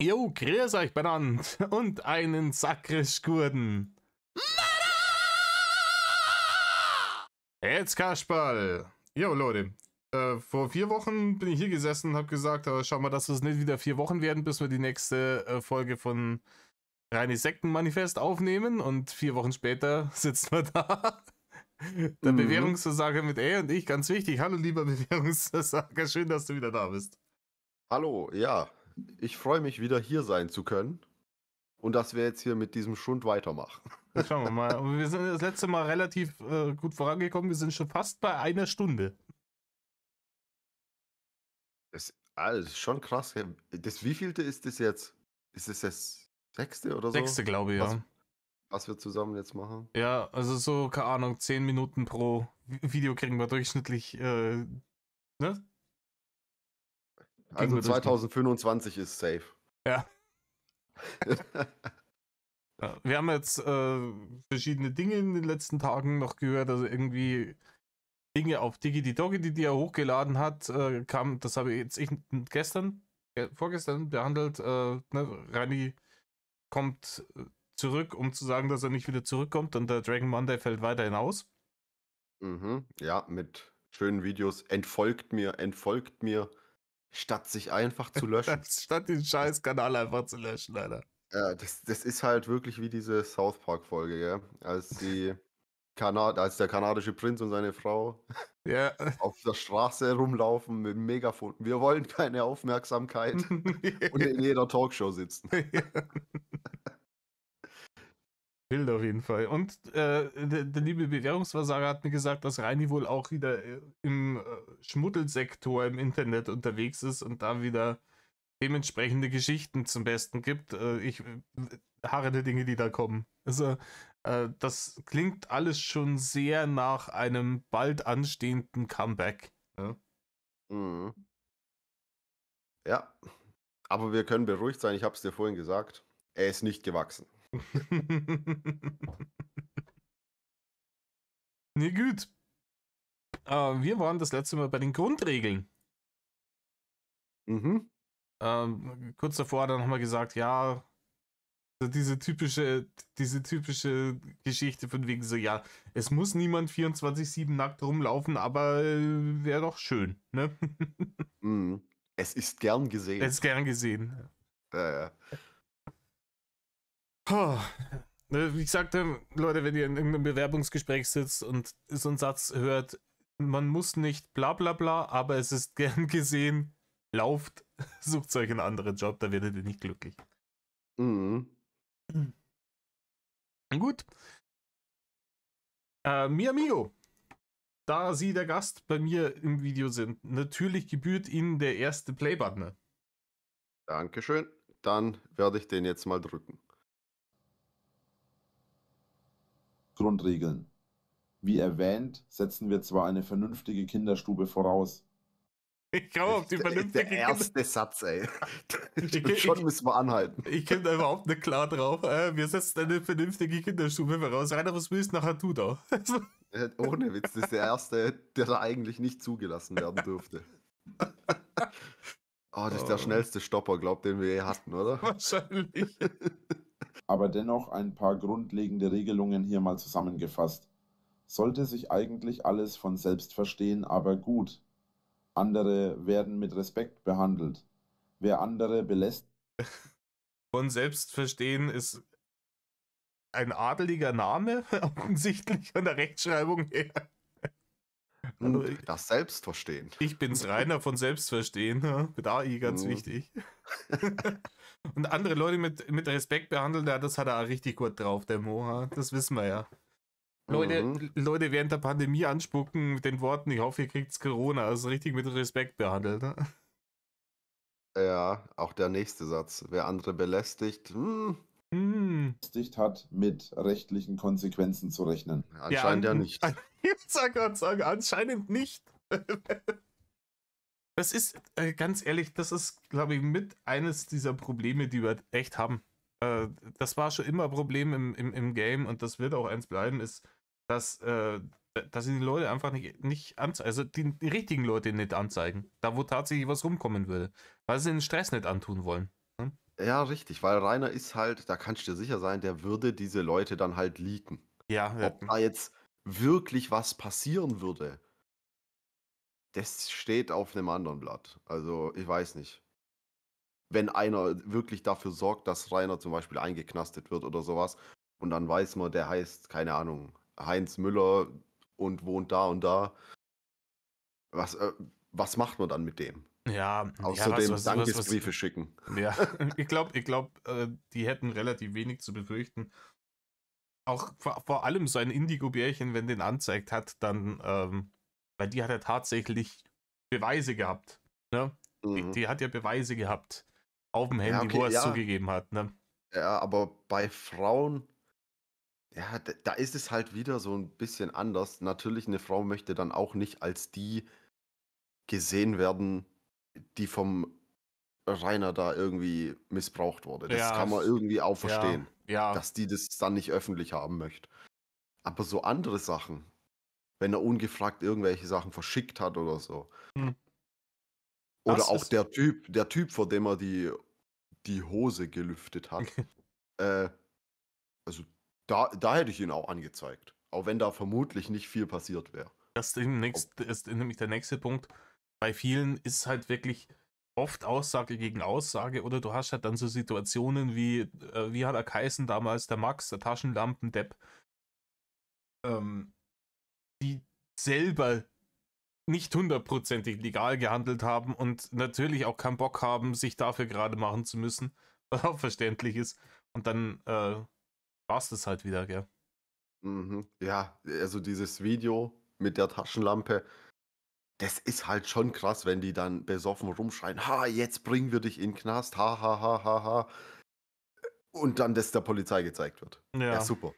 Jo, grüß euch benannt und einen Sakrisch-Gurden. Jetzt Kasperl. Jo, Leute. Vor 4 Wochen bin ich hier gesessen und habe gesagt, schau mal, dass es nicht wieder 4 Wochen werden, bis wir die nächste Folge von Reini Sektenmanifest aufnehmen. Und 4 Wochen später sitzen wir da. Der Bewährungsversager mit und ich, ganz wichtig. Hallo, lieber Bewährungsversager, schön, dass du wieder da bist. Hallo, ja, ich freue mich wieder hier sein zu können und dass wir jetzt hier mit diesem Schund weitermachen. Schauen wir mal. Und wir sind das letzte Mal relativ gut vorangekommen. Wir sind schon fast bei 1 Stunde. Das ist schon krass. Das wievielte ist das jetzt? Ist es das 6. oder so? 6. glaube ich, ja. Was wir zusammen jetzt machen? Ja, also so, keine Ahnung, 10 Minuten pro Video kriegen wir durchschnittlich, ne? Also 2025 ist safe. Ja. Ja, wir haben jetzt verschiedene Dinge in den letzten Tagen noch gehört, also irgendwie Dinge auf Digidoggy, die er hochgeladen hat, kam, das habe ich jetzt vorgestern behandelt, ne? Reini kommt zurück, um zu sagen, dass er nicht wieder zurückkommt und der Dragon Monday fällt weiterhin aus. Ja, mit schönen Videos. Entfolgt mir, statt sich einfach zu löschen. Statt den scheiß Kanal einfach zu löschen, Alter. Ja, das ist halt wirklich wie diese South Park-Folge, ja? Als der kanadische Prinz und seine Frau auf der Straße rumlaufen mit dem Megafon. Wir wollen keine Aufmerksamkeit und in jeder Talkshow sitzen. Wild auf jeden Fall. Und der liebe Bewährungsversager hat mir gesagt, dass Reini wohl auch wieder im Schmuddelsektor im Internet unterwegs ist und da wieder dementsprechende Geschichten zum Besten gibt. Ich harre die Dinge, die da kommen. Also, das klingt alles schon sehr nach einem bald anstehenden Comeback. Ja. Ja, aber wir können beruhigt sein, ich habe es dir vorhin gesagt, er ist nicht gewachsen. Nee, gut. Wir waren das letzte Mal bei den Grundregeln. Kurz davor hat er nochmal gesagt, ja, diese typische Geschichte von wegen so, ja, es muss niemand 24/7 nackt rumlaufen, aber wäre doch schön, ne? Es ist gern gesehen. Es ist gern gesehen. Ja. Wie ich sagte, Leute, wenn ihr in irgendeinem Bewerbungsgespräch sitzt und so einen Satz hört, man muss nicht bla bla bla, aber es ist gern gesehen, lauft, sucht euch einen anderen Job, da werdet ihr nicht glücklich. Gut. Mi amigo, da Sie der Gast bei mir im Video sind, natürlich gebührt Ihnen der erste Play-Button. Dankeschön. Dann werde ich den jetzt mal drücken. Grundregeln. Wie erwähnt, setzen wir zwar eine vernünftige Kinderstube voraus. Ich glaube auf die vernünftige Der erste Satz, ey. Schon müssen wir anhalten. Ich komme da überhaupt nicht klar drauf. Wir setzen eine vernünftige Kinderstube voraus. Rainer, was willst du nachher tun da? Ohne Witz, das ist der erste, der da eigentlich nicht zugelassen werden dürfte. Das ist der schnellste Stopper, den wir je hatten, oder? Wahrscheinlich. Aber dennoch ein paar grundlegende Regelungen hier mal zusammengefasst. Sollte sich eigentlich alles von selbst verstehen, aber gut. Andere werden mit Respekt behandelt. Wer andere belässt... Von selbst verstehen ist ein adeliger Name, offensichtlich von der Rechtschreibung her. Also das Selbstverstehen. Ich bin's Rainer von Selbstverstehen, mit AI ganz wichtig. Und andere Leute mit Respekt behandeln, das hat er auch richtig gut drauf, der Mo, das wissen wir ja. Leute während der Pandemie anspucken mit den Worten, ich hoffe, ihr kriegt's Corona, also richtig mit Respekt behandelt. Ne? Ja, auch der nächste Satz. Wer andere belästigt, hat mit rechtlichen Konsequenzen zu rechnen. Anscheinend ja nicht. Anscheinend nicht. Das ist, ganz ehrlich, das ist, glaube ich, mit eines dieser Probleme, die wir echt haben. Das war schon immer ein Problem im Game und das wird auch eins bleiben, ist, dass sie die Leute einfach nicht anzeigen, also die richtigen Leute nicht anzeigen, da wo tatsächlich was rumkommen würde, weil sie den Stress nicht antun wollen. Hm? Ja, richtig, weil Rainer ist halt, da kannst du dir sicher sein, der würde diese Leute dann halt leaken. Ja, Ob da jetzt wirklich was passieren würde, das steht auf einem anderen Blatt. Also, ich weiß nicht. Wenn einer wirklich dafür sorgt, dass Rainer zum Beispiel eingeknastet wird oder sowas, und dann weiß man, der heißt, keine Ahnung, Heinz Müller und wohnt da und da. Was, was macht man dann mit dem? ja, Außerdem Dankesbriefe schicken. ja, ich glaube, die hätten relativ wenig zu befürchten. Auch vor allem so ein Indigo-Bärchen, wenn den anzeigt hat, dann, weil die hat ja tatsächlich Beweise gehabt. Ne? Mhm. Die hat ja Beweise gehabt auf dem Ja, Handy, okay, wo er es ja. zugegeben hat. Ne? Ja, aber bei Frauen, ja, da ist es halt wieder so ein bisschen anders. Natürlich, eine Frau möchte dann auch nicht als die gesehen werden, die vom Rainer da irgendwie missbraucht wurde. Das Ja, kann man irgendwie auch ja, verstehen, ja. dass die das dann nicht öffentlich haben möchte. Aber so andere Sachen, wenn er ungefragt irgendwelche Sachen verschickt hat oder so. Hm. Oder Das auch ist, der Typ, vor dem er die Hose gelüftet hat. Äh, also da hätte ich ihn auch angezeigt. Auch wenn da vermutlich nicht viel passiert wäre. das ist nämlich der nächste Punkt. Bei vielen ist halt wirklich oft Aussage gegen Aussage, oder du hast halt dann so Situationen wie hat er geheißen damals, der Max, der Taschenlampendepp, die selber nicht hundertprozentig legal gehandelt haben und natürlich auch keinen Bock haben, sich dafür gerade machen zu müssen, was auch verständlich ist. Und dann war es das halt wieder, gell? Mhm. Ja, also dieses Video mit der Taschenlampe, das ist halt schon krass, wenn die dann besoffen rumschreien: „Ha, jetzt bringen wir dich in 'n Knast. Ha, ha, ha, ha, ha." Und dann das der Polizei gezeigt wird. Ja, Ja. super.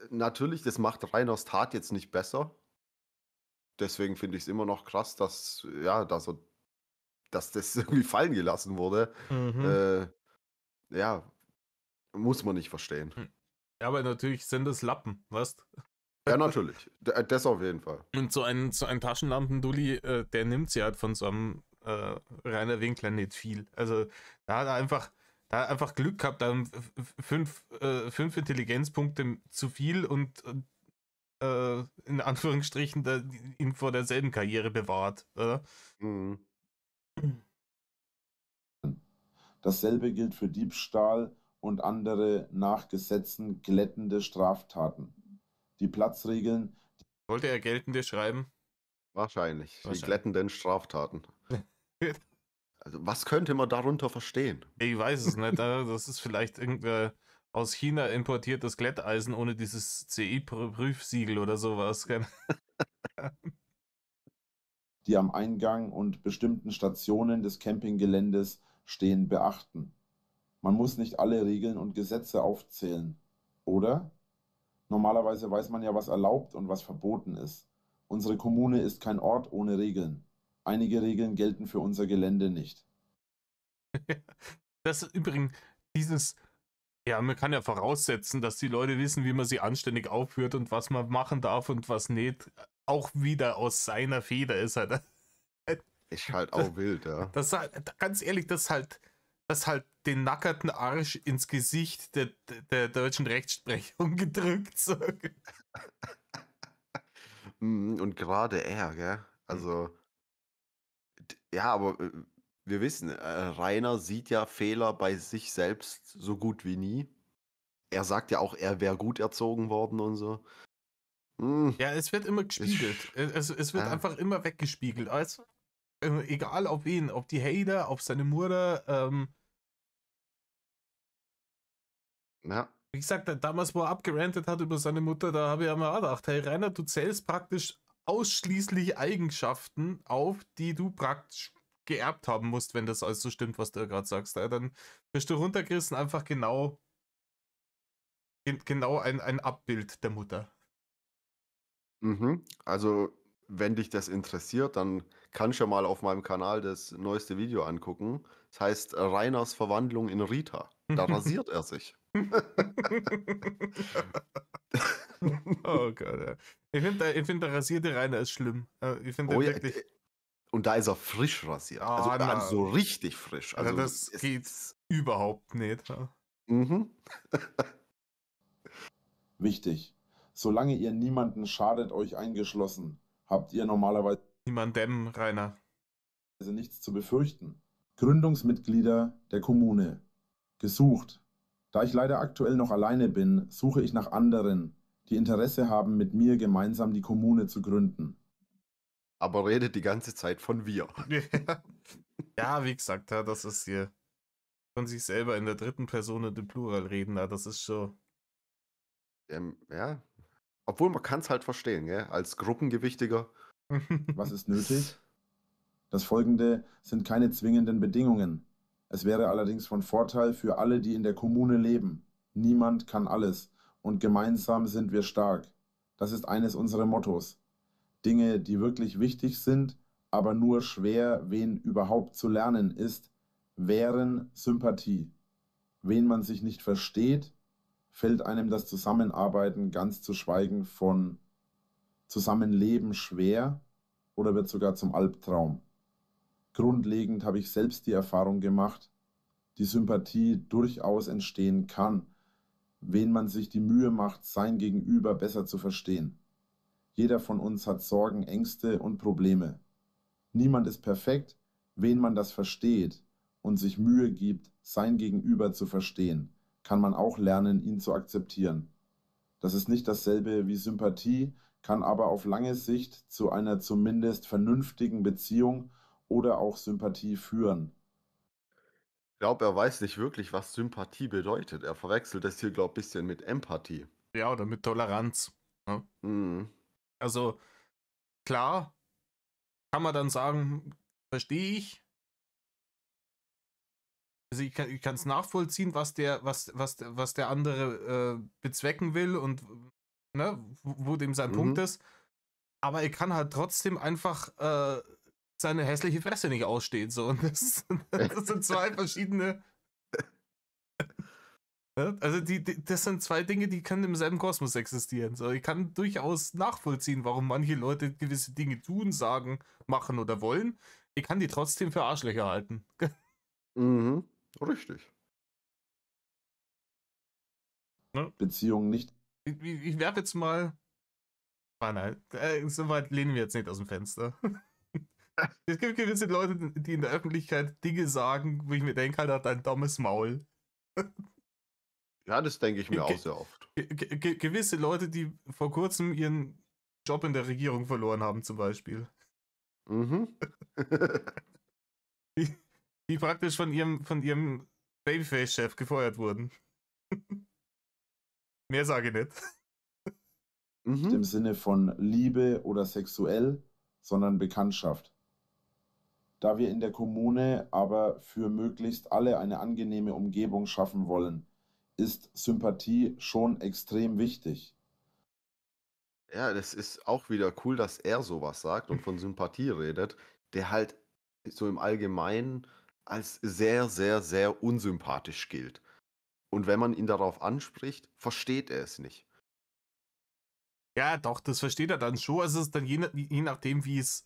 Natürlich, das macht Rainers Tat jetzt nicht besser. Deswegen finde ich es immer noch krass, dass ja, dass das irgendwie fallen gelassen wurde. Mhm. Ja, muss man nicht verstehen. Ja, aber natürlich sind das Lappen, weißt? Ja, natürlich. Das auf jeden Fall. Und so ein Taschenlampendulli, der nimmt sie halt von so einem Rainer Winkler nicht viel. Also da hat er einfach Glück gehabt, da haben fünf Intelligenzpunkte zu viel und in Anführungsstrichen ihn vor derselben Karriere bewahrt, oder? Mhm. Dasselbe gilt für Diebstahl und andere nach Gesetzen glättende Straftaten. Die Platzregeln. Wollte er geltende schreiben? Wahrscheinlich. Die Wahrscheinlich. glättenden Straftaten. Also, was könnte man darunter verstehen? Ich weiß es nicht. Das ist vielleicht irgendein aus China importiertes Glätteisen ohne dieses CE-Prüfsiegel oder sowas. Die am Eingang und bestimmten Stationen des Campinggeländes stehen, beachten. Man muss nicht alle Regeln und Gesetze aufzählen, oder? Normalerweise weiß man ja, was erlaubt und was verboten ist. Unsere Kommune ist kein Ort ohne Regeln. Einige Regeln gelten für unser Gelände nicht. Das ist übrigens dieses, ja, man kann ja voraussetzen, dass die Leute wissen, wie man sie anständig aufführt und was man machen darf und was nicht. Auch wieder aus seiner Feder ist halt. Ist halt auch wild, ja. Das halt, ganz ehrlich, das halt den nackerten Arsch ins Gesicht der deutschen Rechtsprechung gedrückt. So. Und gerade er, gell? Also, ja, aber wir wissen, Rainer sieht ja Fehler bei sich selbst so gut wie nie. Er sagt ja auch, er wäre gut erzogen worden und so. Ja, es wird immer gespiegelt. Es wird ja. einfach immer weggespiegelt. Also, egal auf wen, auf die Hater, auf seine Mutter. Ja. Wie gesagt, damals, wo er abgerantet hat über seine Mutter, da habe ich mir auch gedacht, hey Rainer, du zählst praktisch ausschließlich Eigenschaften auf, die du praktisch geerbt haben musst, wenn das alles so stimmt, was du gerade sagst. Dann bist du runtergerissen, einfach genau ein Abbild der Mutter. Mhm. Also, wenn dich das interessiert, dann kannst du ja mal auf meinem Kanal das neueste Video angucken. Das heißt Rainers Verwandlung in Rita. Da rasiert er sich. Oh Gott, ja. Ich find, der rasierte Rainer ist schlimm. Ich finde Oh den ja, wirklich. und da ist er frisch rasiert. Ah, Also na. so richtig frisch. Also Also das geht. überhaupt nicht. Mhm. Wichtig. Solange ihr niemanden schadet, euch eingeschlossen, habt ihr normalerweise Niemandem, Rainer. nichts zu befürchten. Gründungsmitglieder der Kommune. Gesucht. Da ich leider aktuell noch alleine bin, suche ich nach anderen, die Interesse haben, mit mir gemeinsam die Kommune zu gründen. Aber redet die ganze Zeit von wir. Ja, wie gesagt, das ist hier von sich selber in der dritten Person und im Plural reden, das ist schon. Ja. Obwohl man kann es halt verstehen, gell? Als Gruppengewichtiger. Was ist nötig? Das Folgende sind keine zwingenden Bedingungen. Es wäre allerdings von Vorteil für alle, die in der Kommune leben. Niemand kann alles und gemeinsam sind wir stark. Das ist eines unserer Mottos. Dinge, die wirklich wichtig sind, aber nur schwer, wen überhaupt zu lernen ist, wären Sympathie. Wen man sich nicht versteht, fällt einem das Zusammenarbeiten ganz zu schweigen von Zusammenleben schwer oder wird sogar zum Albtraum. Grundlegend habe ich selbst die Erfahrung gemacht, die Sympathie durchaus entstehen kann, wen man sich die Mühe macht, sein Gegenüber besser zu verstehen. Jeder von uns hat Sorgen, Ängste und Probleme. Niemand ist perfekt, wen man das versteht und sich Mühe gibt, sein Gegenüber zu verstehen, kann man auch lernen, ihn zu akzeptieren. Das ist nicht dasselbe wie Sympathie, kann aber auf lange Sicht zu einer zumindest vernünftigen Beziehung oder auch Sympathie führen. Ich glaube, er weiß nicht wirklich, was Sympathie bedeutet. Er verwechselt das hier, glaube ich, ein bisschen mit Empathie. Ja, oder mit Toleranz. Ne? Mhm. Also, klar, kann man dann sagen, verstehe ich. Also ich kann es nachvollziehen, was der andere bezwecken will und ne, wo dem sein Punkt ist. Aber er kann halt trotzdem einfach seine hässliche Fresse nicht ausstehen. So. Und das sind zwei verschiedene. Ne? Also das sind zwei Dinge, die können im selben Kosmos existieren. So, ich kann durchaus nachvollziehen, warum manche Leute gewisse Dinge tun, sagen, machen oder wollen. Ich kann die trotzdem für Arschlöcher halten. Mhm. Richtig. Ne? Beziehung nicht. Ich werfe jetzt mal. Nein, so weit lehnen wir jetzt nicht aus dem Fenster. Es gibt gewisse Leute, die in der Öffentlichkeit Dinge sagen, wo ich mir denke, halt, hat ein dummes Maul. Ja, das denke ich mir auch sehr oft. Gewisse Leute, die vor kurzem ihren Job in der Regierung verloren haben, zum Beispiel. Mhm. Die praktisch von ihrem Babyface-Chef gefeuert wurden. Mehr sage ich nicht. Nicht im Sinne von Liebe oder sexuell, sondern Bekanntschaft. Da wir in der Kommune aber für möglichst alle eine angenehme Umgebung schaffen wollen, ist Sympathie schon extrem wichtig. Ja, das ist auch wieder cool, dass er sowas sagt und von Sympathie redet, der halt so im Allgemeinen als sehr, sehr, sehr unsympathisch gilt. Und wenn man ihn darauf anspricht, versteht er es nicht. Ja, doch, das versteht er dann schon. Also es ist dann je nachdem, wie es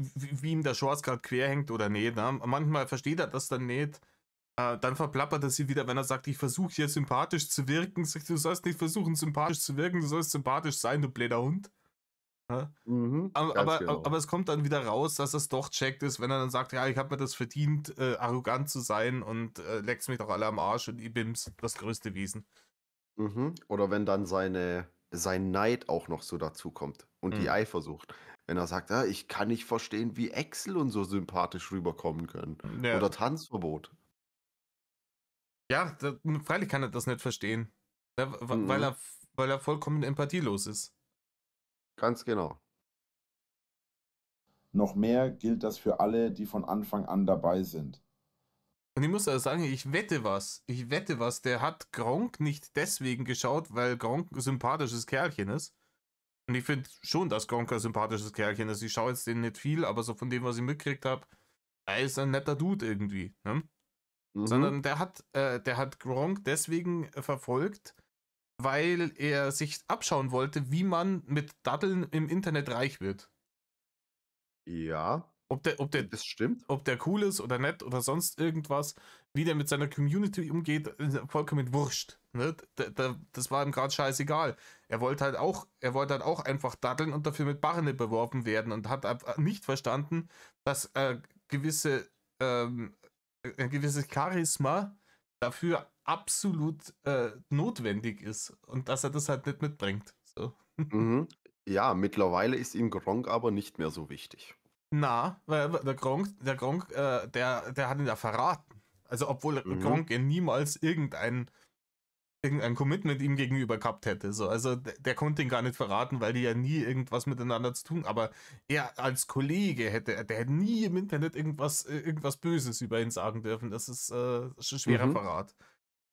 wie ihm der Shorts gerade quer hängt oder nicht. Ne? Manchmal versteht er das dann nicht. Dann verplappert er sie wieder, wenn er sagt, ich versuche hier sympathisch zu wirken. Sagt, du sollst nicht versuchen, sympathisch zu wirken, du sollst sympathisch sein, du blöder Hund. Ja? Ganz genau. Aber es kommt dann wieder raus, dass es doch checkt ist, wenn er dann sagt, ja, ich habe mir das verdient, arrogant zu sein und leckt's mich doch alle am Arsch und ich bin's, das größte Wesen. Oder wenn dann sein Neid auch noch so dazu kommt und die Eifersucht. Wenn er sagt, ich kann nicht verstehen, wie Axel und so sympathisch rüberkommen können. Ja. Oder Tanzverbot. Ja, freilich kann er das nicht verstehen. Ja, weil er vollkommen empathielos ist. Ganz genau. Noch mehr gilt das für alle, die von Anfang an dabei sind. Und ich muss also sagen, ich wette was, der hat Gronkh nicht deswegen geschaut, weil Gronkh ein sympathisches Kerlchen ist. Und ich finde schon, dass Gronkh ein sympathisches Kerlchen ist. Ich schaue jetzt den nicht viel, aber so von dem, was ich mitgekriegt habe, er ist ein netter Dude irgendwie. Ne? Sondern der hat Gronkh deswegen verfolgt, weil er sich abschauen wollte, wie man mit Daddeln im Internet reich wird. Ja. Das stimmt. ob der cool ist oder nett oder sonst irgendwas, wie der mit seiner Community umgeht, vollkommen wurscht. Ne? Das war ihm gerade scheißegal. Er wollte halt auch einfach daddeln und dafür mit Barren beworfen werden und hat nicht verstanden, dass ein gewisses Charisma dafür absolut notwendig ist und dass er das halt nicht mitbringt. So. Mhm. Ja, mittlerweile ist ihm Gronkh aber nicht mehr so wichtig. Na, weil der Gronkh, der hat ihn ja verraten. Also obwohl Gronkh ja niemals irgendein Commitment ihm gegenüber gehabt hätte. So. Also der konnte ihn gar nicht verraten, weil die ja nie irgendwas miteinander zu tun. Aber er als Kollege der hätte nie im Internet irgendwas Böses über ihn sagen dürfen. Das ist schon schwerer Verrat.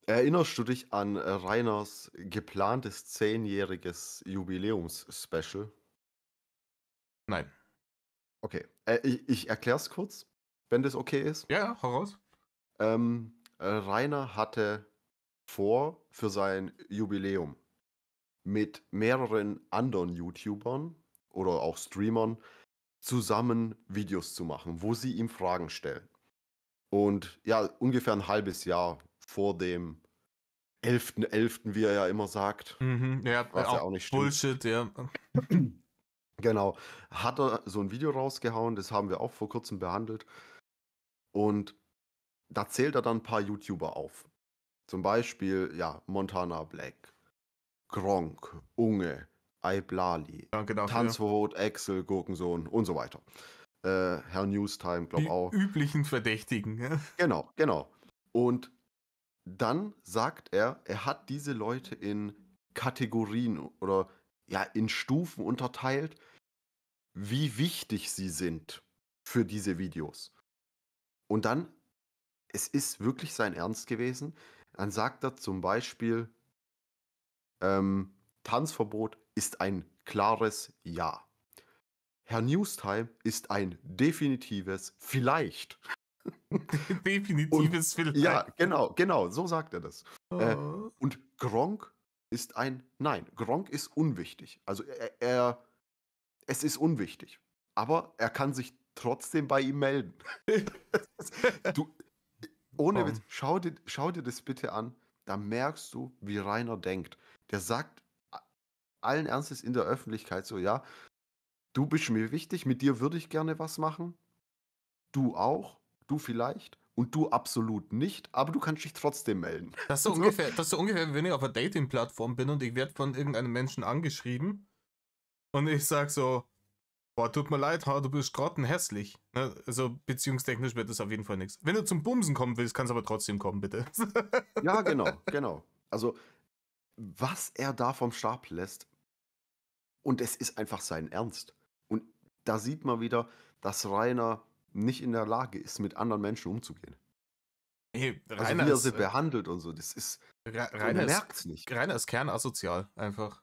Erinnerst du dich an Rainers geplantes 10-jähriges Jubiläums-Special? Nein. Okay, ich erkläre es kurz, wenn das okay ist. Ja, heraus. Rainer hatte vor, für sein Jubiläum mit mehreren anderen YouTubern oder auch Streamern zusammen Videos zu machen, wo sie ihm Fragen stellen. Und ja, ungefähr ein halbes Jahr vor dem 11.11., wie er ja immer sagt, ja, was ja auch nicht stimmt. Bullshit, ja. Genau, hat er so ein Video rausgehauen, das haben wir auch vor kurzem behandelt. Und da zählt er dann ein paar YouTuber auf. Zum Beispiel, ja, Montana Black, Gronkh, Unge, Iblali, Ja, genau, Tanzverbot, Axel, Gurkensohn und so weiter. Herr Newstime, glaube auch. Die üblichen Verdächtigen. Ja. Genau. Und dann sagt er hat diese Leute in Kategorien oder ja, in Stufen unterteilt, wie wichtig sie sind für diese Videos. Und dann, es ist wirklich sein Ernst gewesen, dann sagt er zum Beispiel, Tanzverbot ist ein klares Ja. Herr Newstime ist ein definitives Vielleicht. Definitives Vielleicht. Ja, genau, so sagt er das. Und Gronkh ist ein Nein. Gronkh ist unwichtig. Also es ist unwichtig. Aber er kann sich trotzdem bei ihm melden. Ohne Witz, schau dir das bitte an. Da merkst du, wie Rainer denkt. Der sagt allen Ernstes in der Öffentlichkeit so, ja, du bist mir wichtig, mit dir würde ich gerne was machen. Du auch, du vielleicht und du absolut nicht, aber du kannst dich trotzdem melden. Das ist so ungefähr, wenn ich auf einer Dating-Plattform bin und ich werde von irgendeinem Menschen angeschrieben und ich sag so, boah, tut mir leid, du bist grottenhässlich. Also beziehungstechnisch wird das auf jeden Fall nichts. Wenn du zum Bumsen kommen willst, kannst du aber trotzdem kommen, bitte. Ja, genau. Also, was er da vom Stab lässt, und es ist einfach sein Ernst. Und da sieht man wieder, dass Rainer nicht in der Lage ist, mit anderen Menschen umzugehen. Hey, Also wie er sie behandelt und so, das ist, Rainer merkt's nicht. Rainer ist kernasozial, einfach.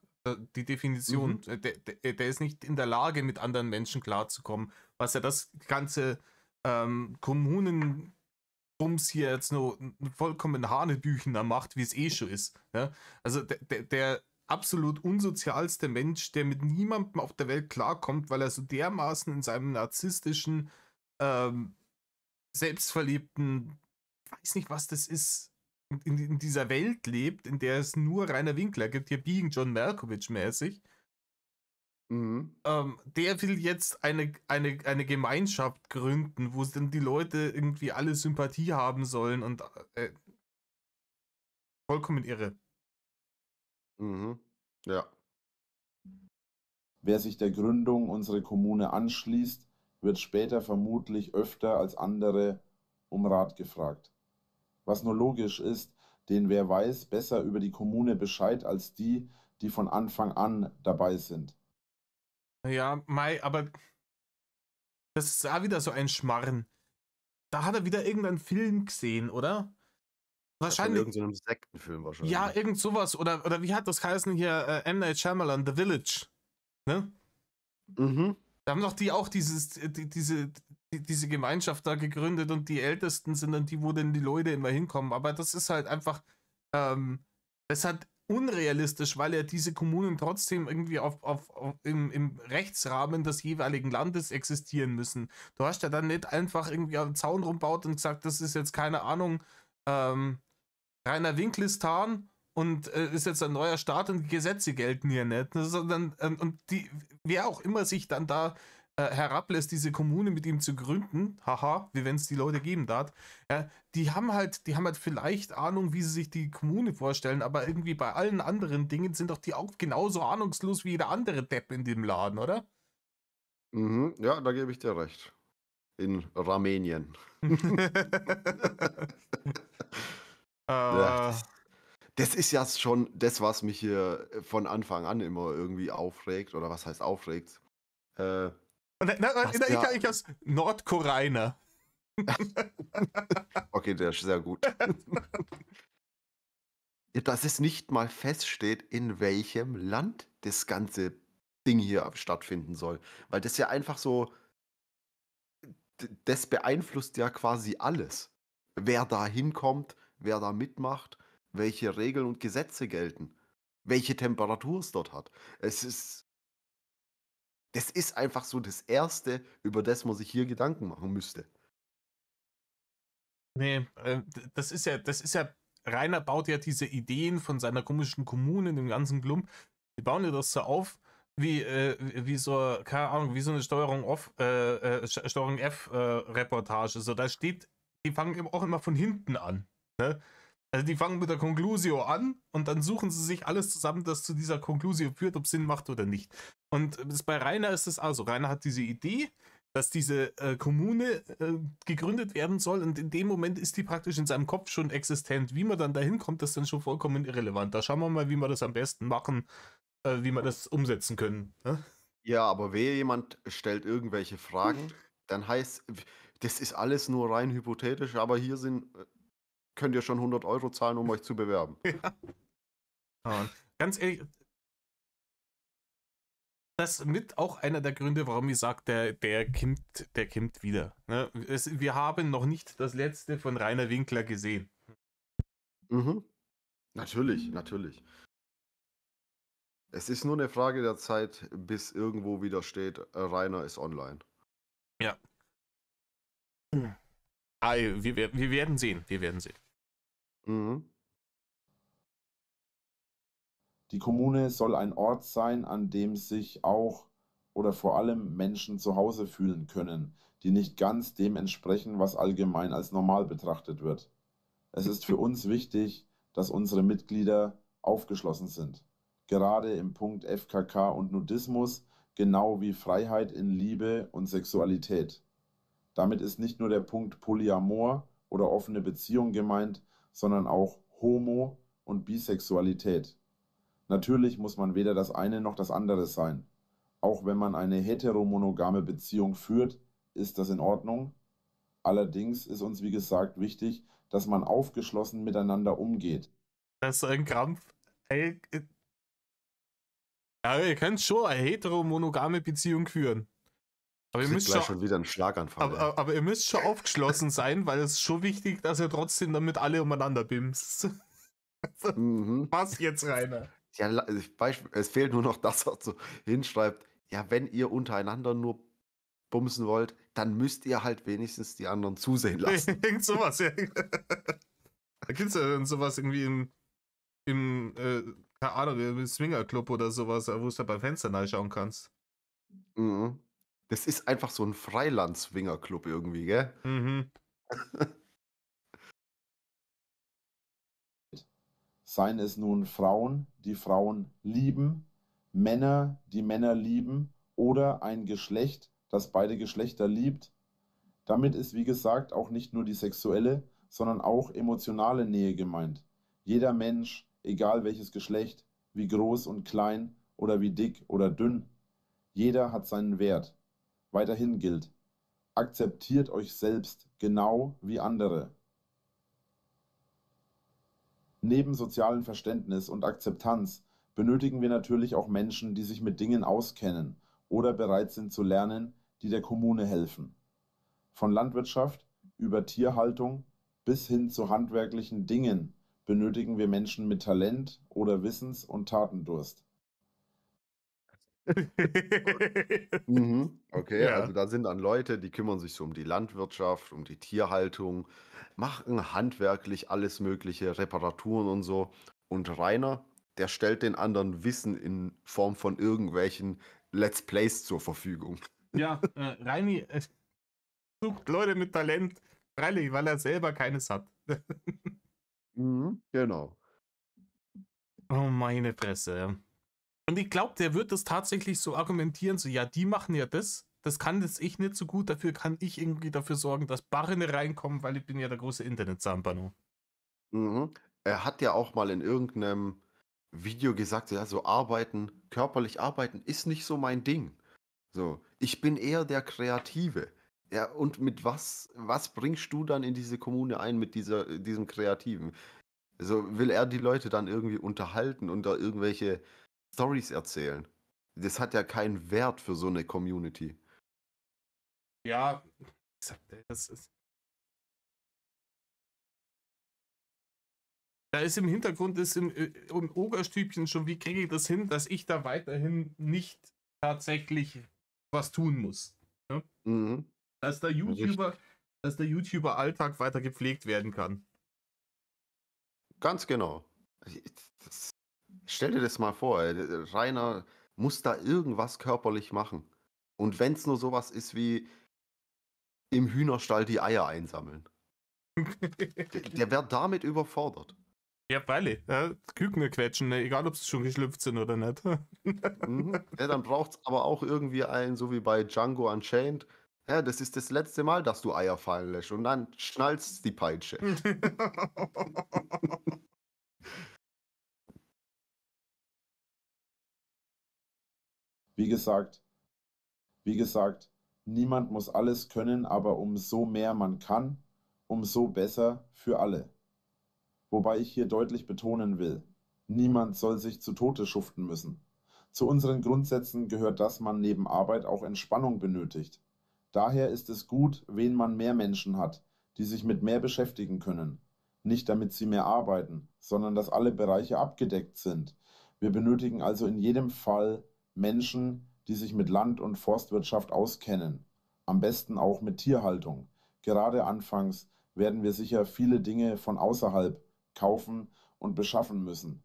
Die Definition, der ist nicht in der Lage, mit anderen Menschen klarzukommen, was ja das ganze Kommunenbums hier jetzt nur vollkommen Hanebüchener macht, wie es eh schon ist. Ja? Also der absolut unsozialste Mensch, der mit niemandem auf der Welt klarkommt, weil er so dermaßen in seinem narzisstischen, selbstverliebten, weiß nicht, was das ist, in dieser Welt lebt, in der es nur Rainer Winkler gibt, hier Being John Malkovich mäßig. Der will jetzt eine Gemeinschaft gründen, wo dann die Leute irgendwie alle Sympathie haben sollen und vollkommen irre. Ja. Wer sich der Gründung unserer Kommune anschließt, wird später vermutlich öfter als andere um Rat gefragt. Was nur logisch ist, denn wer weiß besser über die Kommune Bescheid als die, die von Anfang an dabei sind. Ja, aber das ist auch wieder so ein Schmarren. Da hat er wieder irgendeinen Film gesehen, oder? Wahrscheinlich. Von irgendeinem Sektenfilm wahrscheinlich. Ja, irgend sowas. Oder wie hat das geheißen hier? M. Night Shyamalan, The Village. Ne? Da haben doch die auch diese Gemeinschaft da gegründet und die Ältesten sind dann die, wo denn die Leute immer hinkommen. Aber das ist halt einfach, das hat unrealistisch, weil ja diese Kommunen trotzdem irgendwie im Rechtsrahmen des jeweiligen Landes existieren müssen. Du hast ja dann nicht einfach irgendwie einen Zaun rumbaut und gesagt, das ist jetzt keine Ahnung, Rainer Winklistan und ist jetzt ein neuer Staat und die Gesetze gelten hier nicht, sondern und die, wer auch immer sich dann da herablässt, diese Kommune mit ihm zu gründen, haha, wie wenn es die Leute geben darf, die haben halt vielleicht Ahnung, wie sie sich die Kommune vorstellen, aber irgendwie bei allen anderen Dingen sind doch die auch genauso ahnungslos wie jeder andere Depp in dem Laden, oder? Mhm, ja, da gebe ich dir recht. In Rumänien. Ja, das ist ja schon das, was mich hier von Anfang an immer irgendwie aufregt. Oder was heißt aufregt? Ich aus Nordkoreaner. Okay, der ist sehr gut. Dass es nicht mal feststeht, in welchem Land das ganze Ding hier stattfinden soll. Weil das ja einfach so, das beeinflusst ja quasi alles. Wer da hinkommt, wer da mitmacht, welche Regeln und Gesetze gelten, welche Temperatur es dort hat. Das ist einfach so das Erste, über das man sich hier Gedanken machen müsste. Nee, das ist ja, Rainer baut ja diese Ideen von seiner komischen Kommune, dem ganzen Klump, die bauen ja das so auf, wie so, keine Ahnung, wie so eine Steuerung F Reportage. So, da steht, die fangen eben auch immer von hinten an. Ne? Also die fangen mit der Conclusio an und dann suchen sie sich alles zusammen, das zu dieser Conclusio führt, ob es Sinn macht oder nicht. Und bei Rainer ist es also, Rainer hat diese Idee, dass diese Kommune gegründet werden soll und in dem Moment ist die praktisch in seinem Kopf schon existent. Wie man dann dahin kommt, ist dann schon vollkommen irrelevant. Da schauen wir mal, wie wir das am besten machen, wie wir das umsetzen können. Ne? Ja, aber wehe jemand stellt irgendwelche Fragen, dann heißt, das ist alles nur rein hypothetisch, aber hier könnt ihr schon 100 € zahlen, um euch zu bewerben. Ja. Und ganz ehrlich, das ist mit auch einer der Gründe, warum ich sage, der kommt wieder. Ne? Wir haben noch nicht das letzte von Rainer Winkler gesehen. Mhm. Natürlich, natürlich. Es ist nur eine Frage der Zeit, bis irgendwo wieder steht, Rainer ist online. Ja. Wir werden sehen. Wir werden sehen. Mhm. Die Kommune soll ein Ort sein, an dem sich auch oder vor allem Menschen zu Hause fühlen können, die nicht ganz dem entsprechen, was allgemein als normal betrachtet wird. Es ist für uns wichtig, dass unsere Mitglieder aufgeschlossen sind, gerade im Punkt FKK und Nudismus, genau wie Freiheit in Liebe und Sexualität. Damit ist nicht nur der Punkt Polyamor oder offene Beziehung gemeint, sondern auch Homo- und Bisexualität. Natürlich muss man weder das eine noch das andere sein. Auch wenn man eine heteromonogame Beziehung führt, ist das in Ordnung. Allerdings ist uns, wie gesagt, wichtig, dass man aufgeschlossen miteinander umgeht. Das ist ein Krampf. Ey, ja, ihr könnt schon eine heteromonogame Beziehung führen. Aber ihr müsst schon wieder einen Schlaganfall. Aber ihr müsst schon aufgeschlossen sein, weil es ist schon wichtig, dass ihr trotzdem damit alle umeinander bimst. Was jetzt, Rainer? Ja, es fehlt nur noch, dass er so hinschreibt, ja, wenn ihr untereinander nur bumsen wollt, dann müsst ihr halt wenigstens die anderen zusehen lassen. Irgend sowas, ja. Da gibt's ja dann sowas irgendwie im keine Ahnung, im Swingerclub oder sowas, wo du da beim Fenster reinschauen kannst. Mhm. Das ist einfach so ein Freiland-Swingerclub irgendwie, gell? Mhm. Seien es nun Frauen, die Frauen lieben, Männer, die Männer lieben oder ein Geschlecht, das beide Geschlechter liebt. Damit ist, wie gesagt, auch nicht nur die sexuelle, sondern auch emotionale Nähe gemeint. Jeder Mensch, egal welches Geschlecht, wie groß und klein oder wie dick oder dünn, jeder hat seinen Wert. Weiterhin gilt, akzeptiert euch selbst genau wie andere. Neben sozialem Verständnis und Akzeptanz benötigen wir natürlich auch Menschen, die sich mit Dingen auskennen oder bereit sind zu lernen, die der Kommune helfen. Von Landwirtschaft über Tierhaltung bis hin zu handwerklichen Dingen benötigen wir Menschen mit Talent oder Wissens- und Tatendurst. Okay, Ja. also da sind dann Leute, die kümmern sich so um die Landwirtschaft, um die Tierhaltung, machen handwerklich alles Mögliche, Reparaturen und so. Und Rainer, der stellt den anderen Wissen in Form von irgendwelchen Let's Plays zur Verfügung. Ja, Reini sucht Leute mit Talent, freilich, weil er selber keines hat. Genau. Oh, meine Fresse. Und ich glaube, der wird das tatsächlich so argumentieren, so, ja, die machen ja das kann jetzt ich nicht so gut, dafür kann ich irgendwie dafür sorgen, dass Barren reinkommen, weil ich bin ja der große Internet-Zampano. Er hat ja auch mal in irgendeinem Video gesagt, ja, so arbeiten, körperlich arbeiten ist nicht so mein Ding. So, ich bin eher der Kreative. Ja, und mit was bringst du dann in diese Kommune ein mit diesem Kreativen? Also will er die Leute dann irgendwie unterhalten und da irgendwelche Stories erzählen? Das hat ja keinen Wert für so eine Community. Ja, das ist. Da ist im Hintergrund, im Ogerstübchen schon, wie kriege ich das hin, dass ich da weiterhin nicht tatsächlich was tun muss. Ne? Dass der YouTuber-Alltag weiter gepflegt werden kann. Ganz genau. Stell dir das mal vor, Rainer muss da irgendwas körperlich machen. Und wenn es nur sowas ist wie im Hühnerstall die Eier einsammeln. Der wird damit überfordert. Ja, freilich. Ja, Küken quetschen, ne? Egal ob sie schon geschlüpft sind oder nicht. Ja, dann braucht es aber auch irgendwie einen, so wie bei Django Unchained. Ja, das ist das letzte Mal, dass du Eier fallen lässt. Und dann schnallst die Peitsche. Wie gesagt, niemand muss alles können, aber umso mehr man kann, umso besser für alle. Wobei ich hier deutlich betonen will, niemand soll sich zu Tode schuften müssen. Zu unseren Grundsätzen gehört, dass man neben Arbeit auch Entspannung benötigt. Daher ist es gut, wenn man mehr Menschen hat, die sich mit mehr beschäftigen können. Nicht damit sie mehr arbeiten, sondern dass alle Bereiche abgedeckt sind. Wir benötigen also in jedem Fall Menschen, die sich mit Land- und Forstwirtschaft auskennen. Am besten auch mit Tierhaltung. Gerade anfangs werden wir sicher viele Dinge von außerhalb kaufen und beschaffen müssen.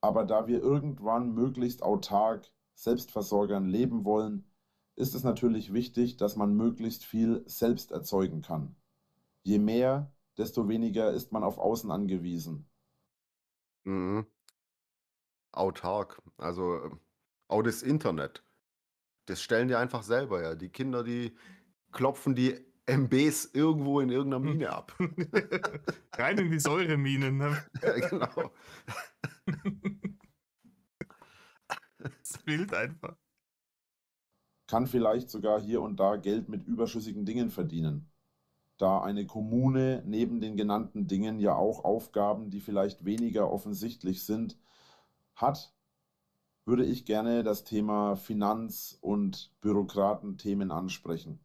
Aber da wir irgendwann möglichst autark, Selbstversorgern leben wollen, ist es natürlich wichtig, dass man möglichst viel selbst erzeugen kann. Je mehr, desto weniger ist man auf Außen angewiesen. Autark. Also auch das Internet. Das stellen die einfach selber her. Die Kinder, die klopfen die MBs irgendwo in irgendeiner Mine ab. Rein in die Säureminen, ne? Ja, genau. Das Bild einfach. Kann vielleicht sogar hier und da Geld mit überschüssigen Dingen verdienen. Da eine Kommune neben den genannten Dingen ja auch Aufgaben, die vielleicht weniger offensichtlich sind, hat, würde ich gerne das Thema Finanz- und Bürokratenthemen ansprechen.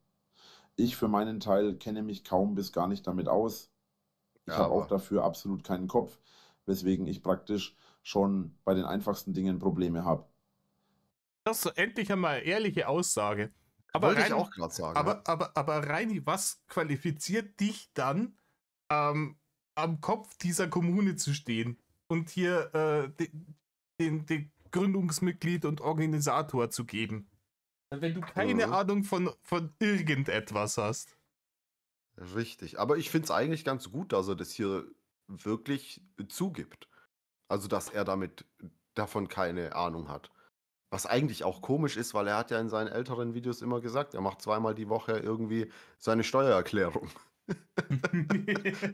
Ich für meinen Teil kenne mich kaum bis gar nicht damit aus. Ich habe auch dafür absolut keinen Kopf, weswegen ich praktisch schon bei den einfachsten Dingen Probleme habe. Das ist endlich einmal ehrliche Aussage. Aber wollte ich auch gerade sagen. Aber Reini, was qualifiziert dich dann, am Kopf dieser Kommune zu stehen und hier den Gründungsmitglied und Organisator zu geben? Wenn du keine Ahnung von irgendetwas hast. Richtig. Aber ich finde es eigentlich ganz gut, dass er das hier wirklich zugibt. Also, dass er davon keine Ahnung hat. Was eigentlich auch komisch ist, weil er hat ja in seinen älteren Videos immer gesagt, er macht zweimal die Woche irgendwie seine Steuererklärung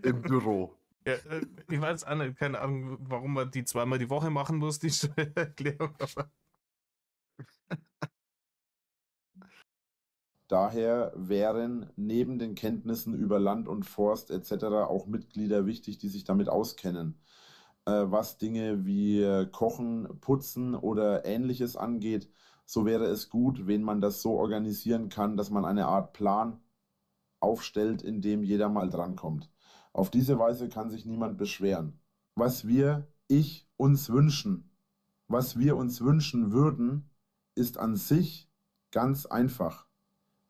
im Büro. Ja, ich weiß auch nicht, keine Ahnung, warum man die zweimal die Woche machen muss, die Steuererklärung. Daher wären neben den Kenntnissen über Land und Forst etc. auch Mitglieder wichtig, die sich damit auskennen. Was Dinge wie Kochen, Putzen oder Ähnliches angeht, so wäre es gut, wenn man das so organisieren kann, dass man eine Art Plan aufstellt, in dem jeder mal drankommt. Auf diese Weise kann sich niemand beschweren. was uns wünschen, was wir uns wünschen würden, ist an sich ganz einfach.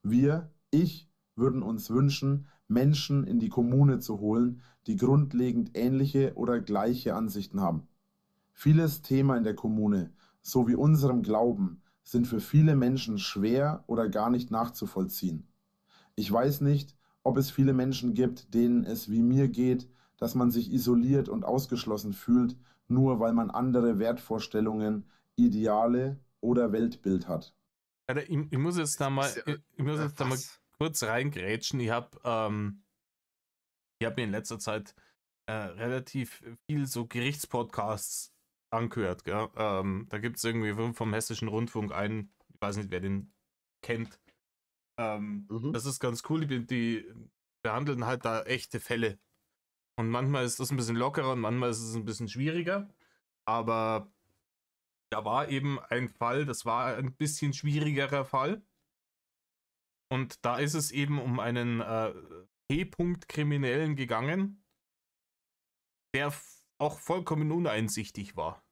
Würden uns wünschen, Menschen in die Kommune zu holen, die grundlegend ähnliche oder gleiche Ansichten haben. Vieles Thema in der Kommune, so wie unserem Glauben, sind für viele Menschen schwer oder gar nicht nachzuvollziehen. Ich weiß nicht, ob es viele Menschen gibt, denen es wie mir geht, dass man sich isoliert und ausgeschlossen fühlt, nur weil man andere Wertvorstellungen, Ideale oder Weltbild hat. Ich muss jetzt da mal kurz reingrätschen. Ich habe mir in letzter Zeit relativ viel so Gerichtspodcasts angehört. Gell? Da gibt es irgendwie vom Hessischen Rundfunk einen, ich weiß nicht, wer den kennt. Das ist ganz cool, die behandeln halt da echte Fälle. Und manchmal ist das ein bisschen lockerer und manchmal ist es ein bisschen schwieriger. Aber da war eben ein Fall, das war ein bisschen schwierigerer Fall. Und da ist es eben um einen P-Punkt-Kriminellen gegangen, der auch vollkommen uneinsichtig war.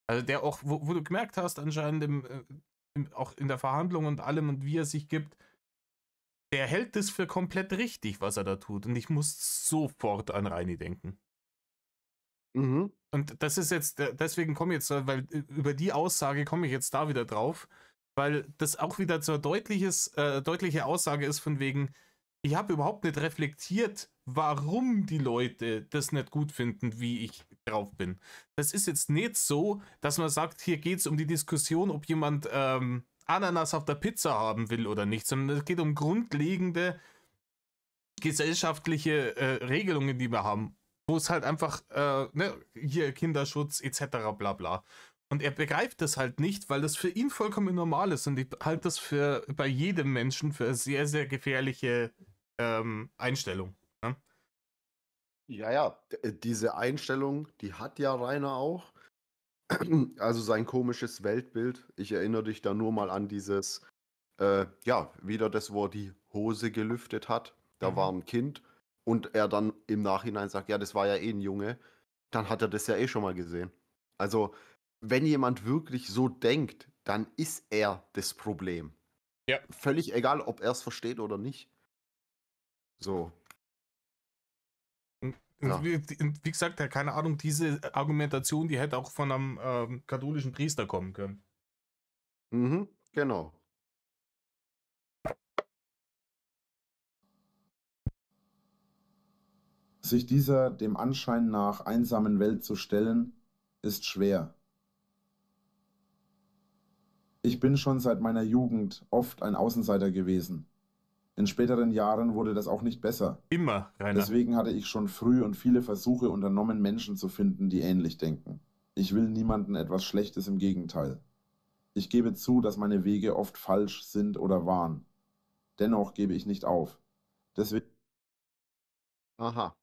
Also der auch, wo du gemerkt hast, anscheinend auch in der Verhandlung und allem und wie er sich gibt, der hält das für komplett richtig, was er da tut. Und ich muss sofort an Reini denken. Mhm. Und das ist jetzt, deswegen komme ich jetzt, weil über die Aussage komme ich jetzt da wieder drauf, weil das auch wieder so deutliche Aussage ist von wegen, ich habe überhaupt nicht reflektiert, warum die Leute das nicht gut finden, wie ich drauf bin. Das ist jetzt nicht so, dass man sagt, hier geht es um die Diskussion, ob jemand Ananas auf der Pizza haben will oder nicht, sondern es geht um grundlegende gesellschaftliche Regelungen, die wir haben, wo es halt einfach, hier Kinderschutz etc. bla bla. Und er begreift das halt nicht, weil das für ihn vollkommen normal ist und ich halte das für bei jedem Menschen für eine sehr, sehr gefährliche Einstellung. Ne? Ja, diese Einstellung, die hat ja Rainer auch. Also sein komisches Weltbild. Ich erinnere dich da nur mal an dieses, wieder das, wo er die Hose gelüftet hat. Da war ein Kind und er dann im Nachhinein sagt, ja, das war ja eh ein Junge. Dann hat er das ja eh schon mal gesehen. Also, wenn jemand wirklich so denkt, dann ist er das Problem. Ja. Völlig egal, ob er es versteht oder nicht. So. Und wie gesagt, keine Ahnung, diese Argumentation, die hätte auch von einem katholischen Priester kommen können. Mhm, genau. Sich dieser dem Anschein nach einsamen Welt zu stellen, ist schwer. Ich bin schon seit meiner Jugend oft ein Außenseiter gewesen. In späteren Jahren wurde das auch nicht besser. Immer, Rainer. Deswegen hatte ich schon früh und viele Versuche unternommen, Menschen zu finden, die ähnlich denken. Ich will niemandem etwas Schlechtes, im Gegenteil. Ich gebe zu, dass meine Wege oft falsch sind oder waren. Dennoch gebe ich nicht auf. Deswegen. Aha.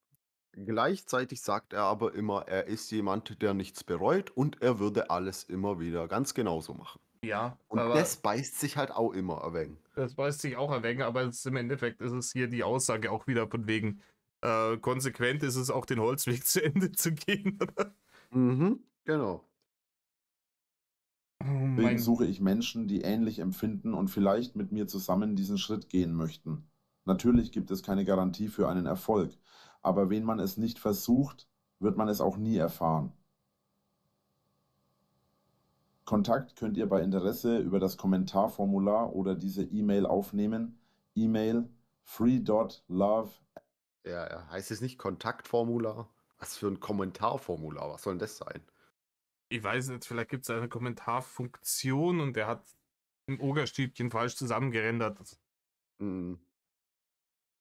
Gleichzeitig sagt er aber immer, er ist jemand, der nichts bereut und er würde alles immer wieder ganz genauso machen. Ja, und aber das beißt sich halt auch immer ein wenig. Das beißt sich auch ein wenig, aber im Endeffekt ist es hier die Aussage auch wieder von wegen, konsequent ist es auch den Holzweg zu Ende zu gehen. Mhm, genau. Deswegen suche ich Menschen, die ähnlich empfinden und vielleicht mit mir zusammen diesen Schritt gehen möchten. Natürlich gibt es keine Garantie für einen Erfolg, aber wenn man es nicht versucht, wird man es auch nie erfahren. Kontakt könnt ihr bei Interesse über das Kommentarformular oder diese E-Mail aufnehmen. E-Mail free.love. Ja, heißt es nicht Kontaktformular? Was für ein Kommentarformular? Was soll denn das sein? Ich weiß nicht, vielleicht gibt es eine Kommentarfunktion und der hat im Ogerstübchen falsch zusammengerendert. Mhm.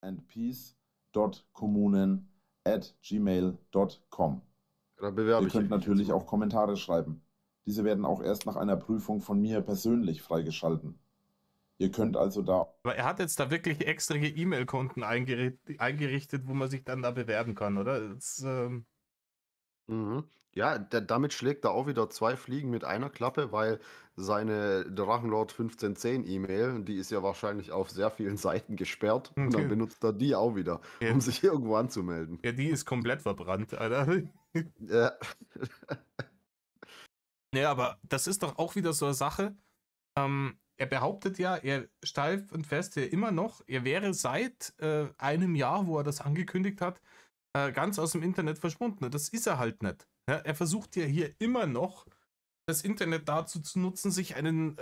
And peace.kommunen@gmail.com. Ihr könnt natürlich auch Kommentare schreiben. Diese werden auch erst nach einer Prüfung von mir persönlich freigeschalten. Ihr könnt also da. Aber er hat jetzt da wirklich extra E-Mail-Konten eingerichtet, wo man sich dann da bewerben kann, oder? Das, Ja, damit schlägt er auch wieder 2 Fliegen mit einer Klappe, weil seine Drachenlord 1510 E-Mail, die ist ja wahrscheinlich auf sehr vielen Seiten gesperrt und dann Okay. benutzt er die auch wieder, Ja, um sich irgendwo anzumelden. ja, die ist komplett verbrannt, Alter. Ja. Ja, aber das ist doch auch wieder so eine Sache. Er behauptet ja, er steif und fest ja immer noch, er wäre seit einem Jahr, wo er das angekündigt hat, ganz aus dem Internet verschwunden. Das ist er halt nicht. Ja, er versucht ja hier immer noch, das Internet dazu zu nutzen, sich einen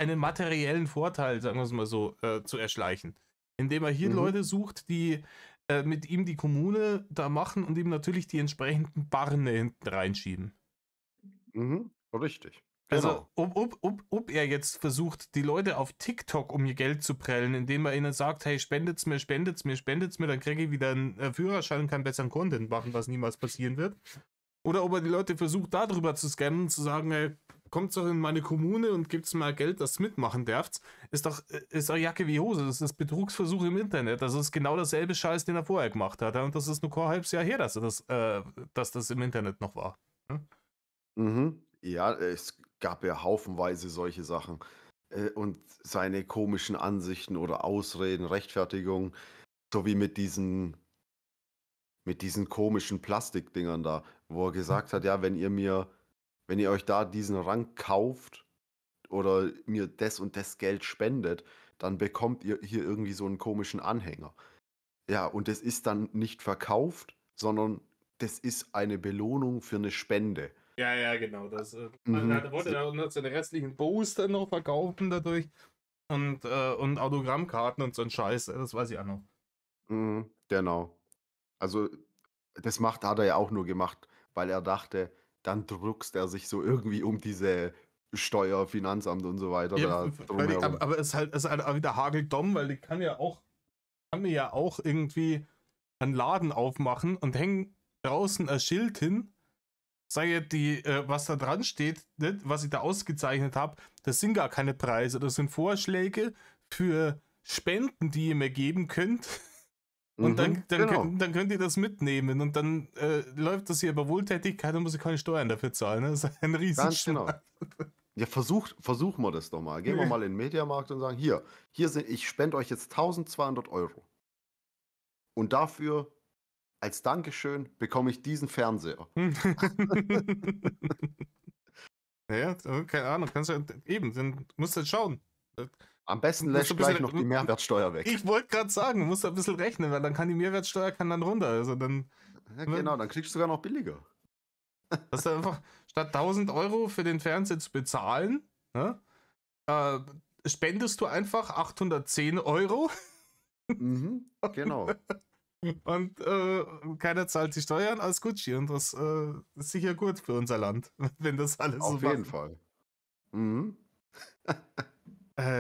materiellen Vorteil, sagen wir es mal so, zu erschleichen. Indem er hier Mhm. Leute sucht, die mit ihm die Kommune da machen und ihm natürlich die entsprechenden Barne hinten reinschieben. Mhm. Richtig. Also, Genau. ob er jetzt versucht, die Leute auf TikTok um ihr Geld zu prellen, indem er ihnen sagt, hey, spendet's mir, dann kriege ich wieder einen Führerschein und kann besseren Content machen, was niemals passieren wird. Oder ob er die Leute versucht, darüber zu scammen und zu sagen, hey, kommt doch in meine Kommune und gibt's mal Geld, das mitmachen darf's. Ist doch Jacke wie Hose. Das ist Betrugsversuch im Internet. Das ist genau dasselbe Scheiß, den er vorher gemacht hat. Und das ist nur kein halbes Jahr her, dass das im Internet noch war. Hm? Mhm. Ja, es gab ja haufenweise solche Sachen. Und seine komischen Ansichten oder Ausreden, Rechtfertigungen, so wie mit diesen komischen Plastikdingern da, wo er gesagt hat, ja, wenn ihr euch da diesen Rang kauft oder mir das und das Geld spendet, dann bekommt ihr hier irgendwie so einen komischen Anhänger. Ja, und das ist dann nicht verkauft, sondern das ist eine Belohnung für eine Spende. Ja, ja, genau. Das, Mhm. er wollte ja noch seine restlichen Booster noch verkaufen dadurch und Autogrammkarten und so ein Scheiß. Das weiß ich auch noch. Mhm, genau. Also, hat er ja auch nur gemacht, weil er dachte, dann druckst er sich so irgendwie um diese Steuer, Finanzamt und so weiter Ja, da völlig, drumherum. aber es ist halt auch wieder hageldumm, weil die kann mir ja auch irgendwie einen Laden aufmachen und hängen draußen ein Schild hin. Sage die, was da dran steht, nicht, was ich da ausgezeichnet habe, das sind gar keine Preise, das sind Vorschläge für Spenden, die ihr mir geben könnt. Und Mhm, genau. dann könnt ihr das mitnehmen und dann läuft das hier über Wohltätigkeit und muss ich keine Steuern dafür zahlen. Ne? Das ist ein Ganz genau. Riesenschmarrn. Ja, versuchen wir das doch mal. Gehen wir mal in den Mediamarkt und sagen: Ich spende euch jetzt 1.200 € und dafür als Dankeschön bekomme ich diesen Fernseher. Ja, keine Ahnung, kannst du eben, dann musst du halt schauen. Am besten Musst du lässt ein gleich noch die bisschen, Mehrwertsteuer weg. ich wollte gerade sagen, du musst ein bisschen rechnen, weil dann kann die Mehrwertsteuer dann runter. Also dann Ja, genau, dann kriegst du sogar noch billiger. hast du einfach statt 1.000 € für den Fernseher zu bezahlen, ne, äh, spendest du einfach 810 € Mhm, genau. und keiner zahlt die Steuern als Gucci und das ist sicher gut für unser Land, wenn das alles so Auf jeden machen. Fall. Mhm.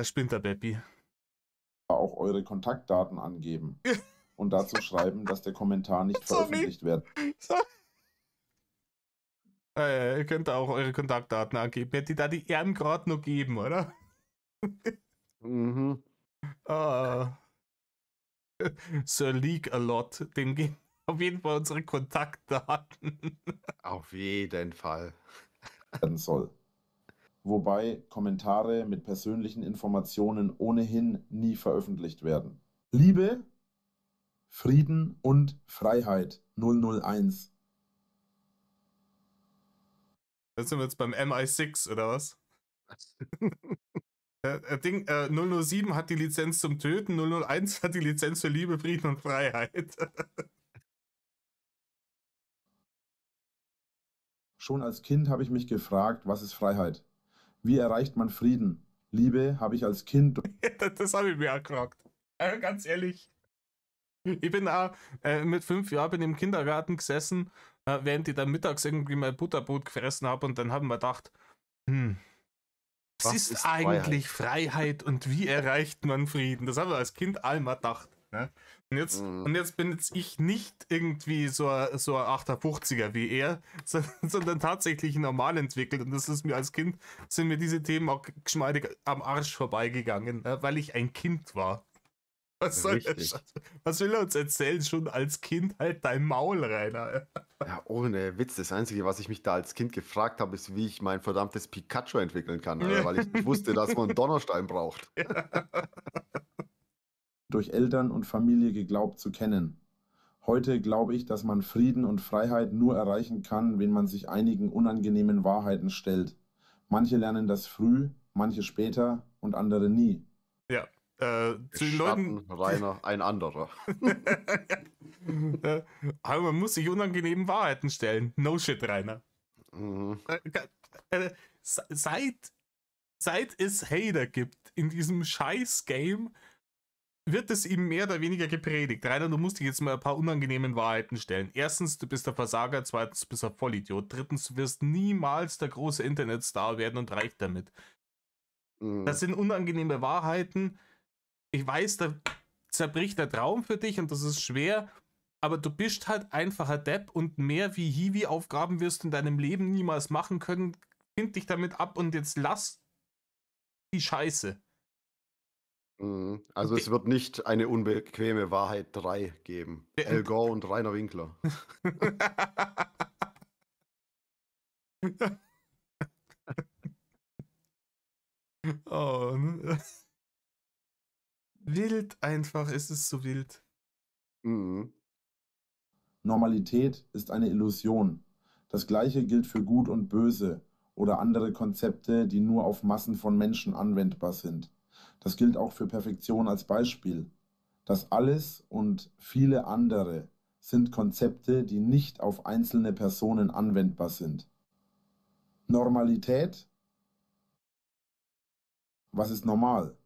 Spinterbeppi. Auch eure Kontaktdaten angeben und dazu schreiben, dass der Kommentar nicht Sorry. veröffentlicht wird. Ihr könnt auch eure Kontaktdaten angeben. Hätte die da die Ehren gerade noch geben, oder? Mhm. Ah. Sir Leak a lot. Dem gehen auf jeden Fall unsere Kontaktdaten. Auf jeden Fall. Werden soll. Wobei Kommentare mit persönlichen Informationen ohnehin nie veröffentlicht werden. Liebe, Frieden und Freiheit 001. Das sind wir jetzt beim MI6 oder was? Ding, 007 hat die Lizenz zum Töten, 001 hat die Lizenz für Liebe, Frieden und Freiheit. Schon als Kind habe ich mich gefragt, was ist Freiheit? Wie erreicht man Frieden? Liebe habe ich als Kind. Das habe ich mir auch gefragt. Ganz ehrlich. Ich bin auch mit 5 Jahren im Kindergarten gesessen, während ich dann mittags irgendwie mein Butterbrot gefressen habe und dann haben wir gedacht, was ist eigentlich Freiheit und wie erreicht man Frieden? Das haben wir als Kind einmal gedacht. Ne? Und jetzt bin ich nicht irgendwie so ein 58er wie er, sondern tatsächlich normal entwickelt. Und das ist mir als Kind, sind mir diese Themen auch geschmeidig am Arsch vorbeigegangen, weil ich ein Kind war. Was soll der Scheiß? Was will er uns erzählen? Schon als Kind halt dein Maul, Rainer. Ja, ohne Witz. Das Einzige, was ich mich da als Kind gefragt habe, ist, wie ich mein verdammtes Pikachu entwickeln kann, weil ich nicht wusste, dass man einen Donnerstein braucht. Durch Eltern und Familie geglaubt zu kennen. Heute glaube ich, dass man Frieden und Freiheit nur erreichen kann, wenn man sich einigen unangenehmen Wahrheiten stellt. Manche lernen das früh, manche später und andere nie. Ja. Zu den Leuten. Rainer, ein anderer. Aber man muss sich unangenehmen Wahrheiten stellen. No shit, Rainer. Mhm. Seit es Hater gibt in diesem Scheiß-Game, wird es ihm mehr oder weniger gepredigt. Rainer, du musst dich jetzt mal ein paar unangenehmen Wahrheiten stellen. Erstens, du bist der Versager. Zweitens, du bist ein Vollidiot. Drittens, du wirst niemals der große Internetstar werden und reich damit. Mhm. Das sind unangenehme Wahrheiten. Ich weiß, da zerbricht der Traum für dich und das ist schwer, aber du bist halt einfach ein Depp und mehr wie Hiwi-Aufgaben wirst du in deinem Leben niemals machen können. Find dich damit ab und jetzt lass die Scheiße. Mhm. Also es wird nicht eine unbequeme Wahrheit 3 geben. El Gore und Rainer Winkler. Oh, ne? Wild einfach, es ist so wild. Mhm. Normalität ist eine Illusion. Das Gleiche gilt für Gut und Böse oder andere Konzepte, die nur auf Massen von Menschen anwendbar sind. Das gilt auch für Perfektion als Beispiel. Das Alles und viele andere sind Konzepte, die nicht auf einzelne Personen anwendbar sind. Normalität? Was ist normal?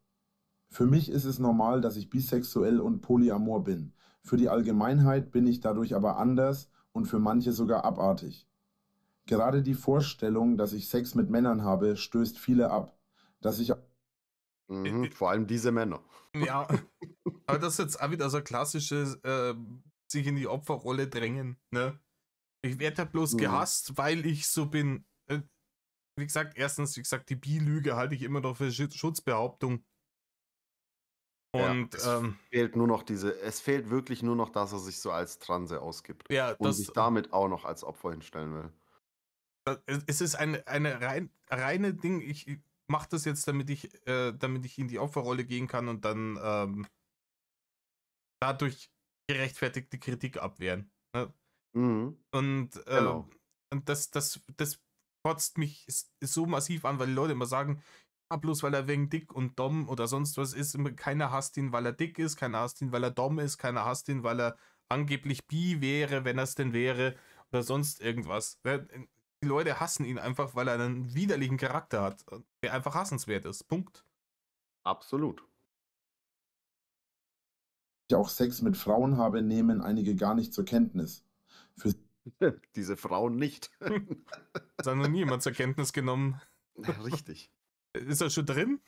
Für mich ist es normal, dass ich bisexuell und polyamor bin. Für die Allgemeinheit bin ich dadurch aber anders und für manche sogar abartig. Gerade die Vorstellung, dass ich Sex mit Männern habe, stößt viele ab. Dass ich Vor allem diese Männer. Ja, aber das ist jetzt auch wieder so ein klassisches sich in die Opferrolle drängen. Ne? Ich werde ja bloß gehasst, weil ich so bin. Wie gesagt, die Bi-Lüge halte ich immer noch für Schutzbehauptung. Und es fehlt wirklich nur noch, dass er sich so als Transe ausgibt. Ja, und sich damit auch noch als Opfer hinstellen will. Es ist eine reine Ding, ich mache das jetzt, damit ich in die Opferrolle gehen kann und dann dadurch gerechtfertigte Kritik abwehren. Ne? Und genau. das kotzt mich so massiv an, weil die Leute immer sagen, bloß weil er wegen dick und dumm oder sonst was ist, keiner hasst ihn, weil er dick ist, keiner hasst ihn, weil er dumm ist, keiner hasst ihn, weil er angeblich bi wäre, wenn er es denn wäre, oder sonst irgendwas. Die Leute hassen ihn einfach, weil er einen widerlichen Charakter hat, der einfach hassenswert ist. Punkt. Absolut. ich auch Sex mit Frauen habe, nehmen einige gar nicht zur Kenntnis. Für Diese Frauen nicht. Das hat noch nie jemand zur Kenntnis genommen. Richtig. Ist er schon drin?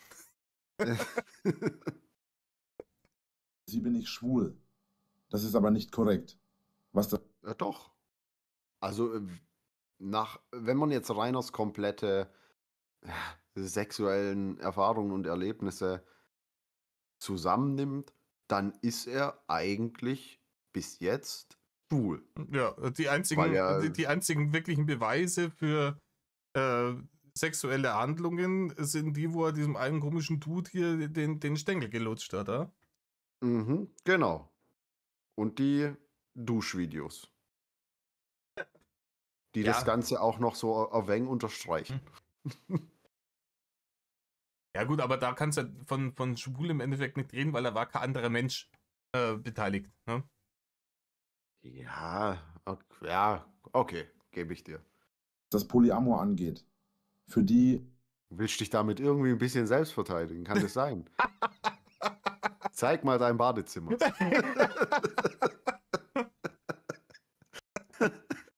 Sie bin ich schwul. Das ist aber nicht korrekt. Was das Ja, doch. Also, wenn man jetzt Rainers komplette sexuellen Erfahrungen und Erlebnisse zusammennimmt, dann ist er eigentlich bis jetzt schwul. Ja, die einzigen wirklichen Beweise für sexuelle Handlungen sind die, wo er diesem einen komischen Dude hier den Stängel gelutscht hat, ja? Genau. Und die Duschvideos. Die das Ganze auch noch so auf Weng unterstreichen. Ja gut, aber da kannst du von schwul im Endeffekt nicht reden, weil da war kein anderer Mensch beteiligt. Ne? Ja, okay, gebe ich dir. Das Polyamor angeht. Für die Willst dich damit irgendwie ein bisschen selbst verteidigen? Kann das sein? Zeig mal dein Badezimmer.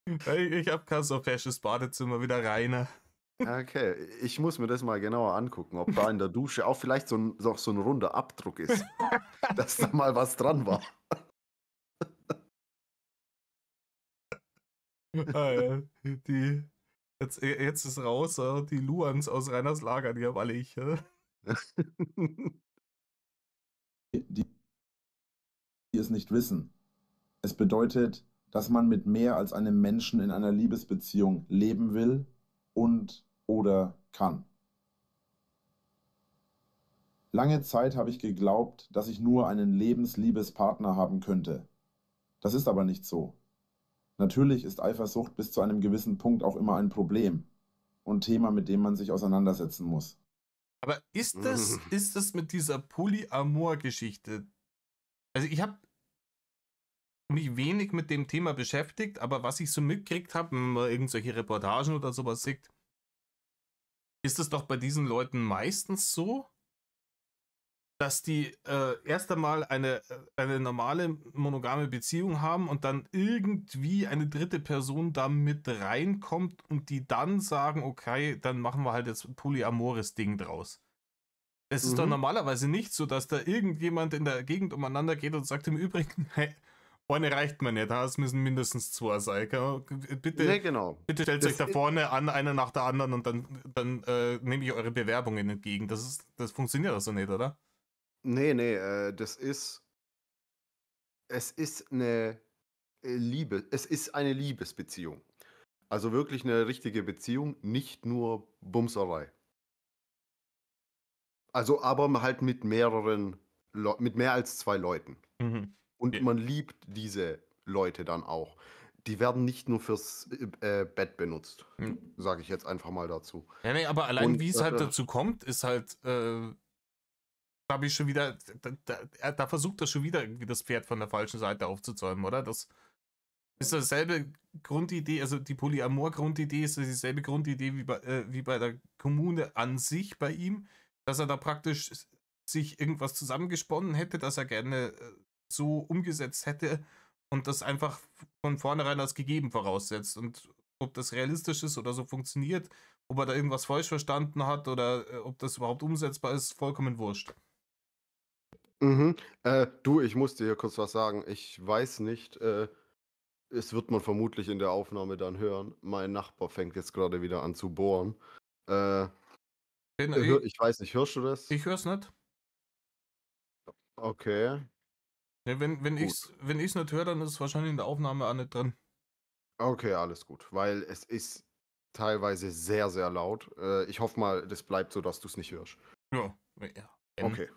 Ich habe kein so fesches Badezimmer wie der Rainer. Okay, ich muss mir das mal genauer angucken, ob da in der Dusche auch vielleicht so ein runder Abdruck ist, dass da mal was dran war. Jetzt ist raus, die Luans aus Rainers Lager, die habe alle ich. die die es nicht wissen. Es bedeutet, dass man mit mehr als einem Menschen in einer Liebesbeziehung leben will und oder kann. Lange Zeit habe ich geglaubt, dass ich nur einen Lebensliebespartner haben könnte. Das ist aber nicht so. Natürlich ist Eifersucht bis zu einem gewissen Punkt auch immer ein Problem und Thema, mit dem man sich auseinandersetzen muss. Aber ist das mit dieser Polyamor-Geschichte? Also ich habe mich wenig mit dem Thema beschäftigt, aber was ich so mitgekriegt habe, wenn man irgendwelche Reportagen oder sowas sieht, ist es doch bei diesen Leuten meistens so, dass die erst einmal eine normale monogame Beziehung haben und dann irgendwie eine dritte Person da mit reinkommt und die dann sagen, okay, dann machen wir halt jetzt ein polyamores Ding draus. Es ist doch normalerweise nicht so, dass da irgendjemand in der Gegend umeinander geht und sagt im Übrigen, hey, eine reicht mir nicht, es müssen mindestens zwei sein. Bitte, Nee, genau. bitte stellt euch da vorne an, eine nach der anderen und dann nehme ich eure Bewerbungen entgegen. Das funktioniert doch so nicht, oder? Nee, es ist eine es ist eine Liebesbeziehung. Also wirklich eine richtige Beziehung, nicht nur Bumserei. Also aber halt mit mehr als 2 Leuten. Und man liebt diese Leute dann auch. Die werden nicht nur fürs Bett benutzt, sage ich jetzt einfach mal dazu. Ja, nee, aber allein wie es halt dazu kommt, ist halt, habe ich schon wieder, da versucht er schon wieder irgendwie das Pferd von der falschen Seite aufzuzäumen, oder? Das ist dasselbe Grundidee, also die Polyamor-Grundidee ist dieselbe Grundidee wie bei der Kommune an sich bei ihm, dass er da praktisch sich irgendwas zusammengesponnen hätte, dass er gerne so umgesetzt hätte und das einfach von vornherein als gegeben voraussetzt. Und ob das realistisch ist oder so funktioniert, ob er da irgendwas falsch verstanden hat oder ob das überhaupt umsetzbar ist, vollkommen wurscht. Du, ich muss dir hier kurz was sagen. Ich weiß nicht, es wird man vermutlich in der Aufnahme dann hören. Mein Nachbar fängt jetzt gerade wieder an zu bohren. Ich weiß nicht, hörst du das? Ich hör's nicht. Okay. Ja, wenn ich's nicht höre, dann ist es wahrscheinlich in der Aufnahme auch nicht drin. Okay, alles gut, weil es ist teilweise sehr, sehr laut. Ich hoffe mal, das bleibt so, dass du es nicht hörst. Ja. Okay.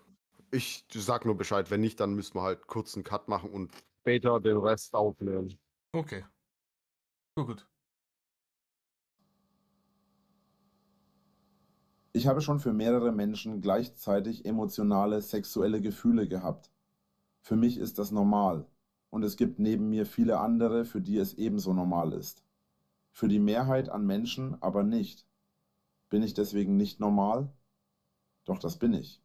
Ich sag nur Bescheid, wenn nicht, dann müssen wir halt kurz einen Cut machen und später den Rest aufnehmen. Okay. Gut. Ich habe schon für mehrere Menschen gleichzeitig emotionale, sexuelle Gefühle gehabt. Für mich ist das normal und es gibt neben mir viele andere, für die es ebenso normal ist. Für die Mehrheit an Menschen aber nicht. Bin ich deswegen nicht normal? Doch das bin ich.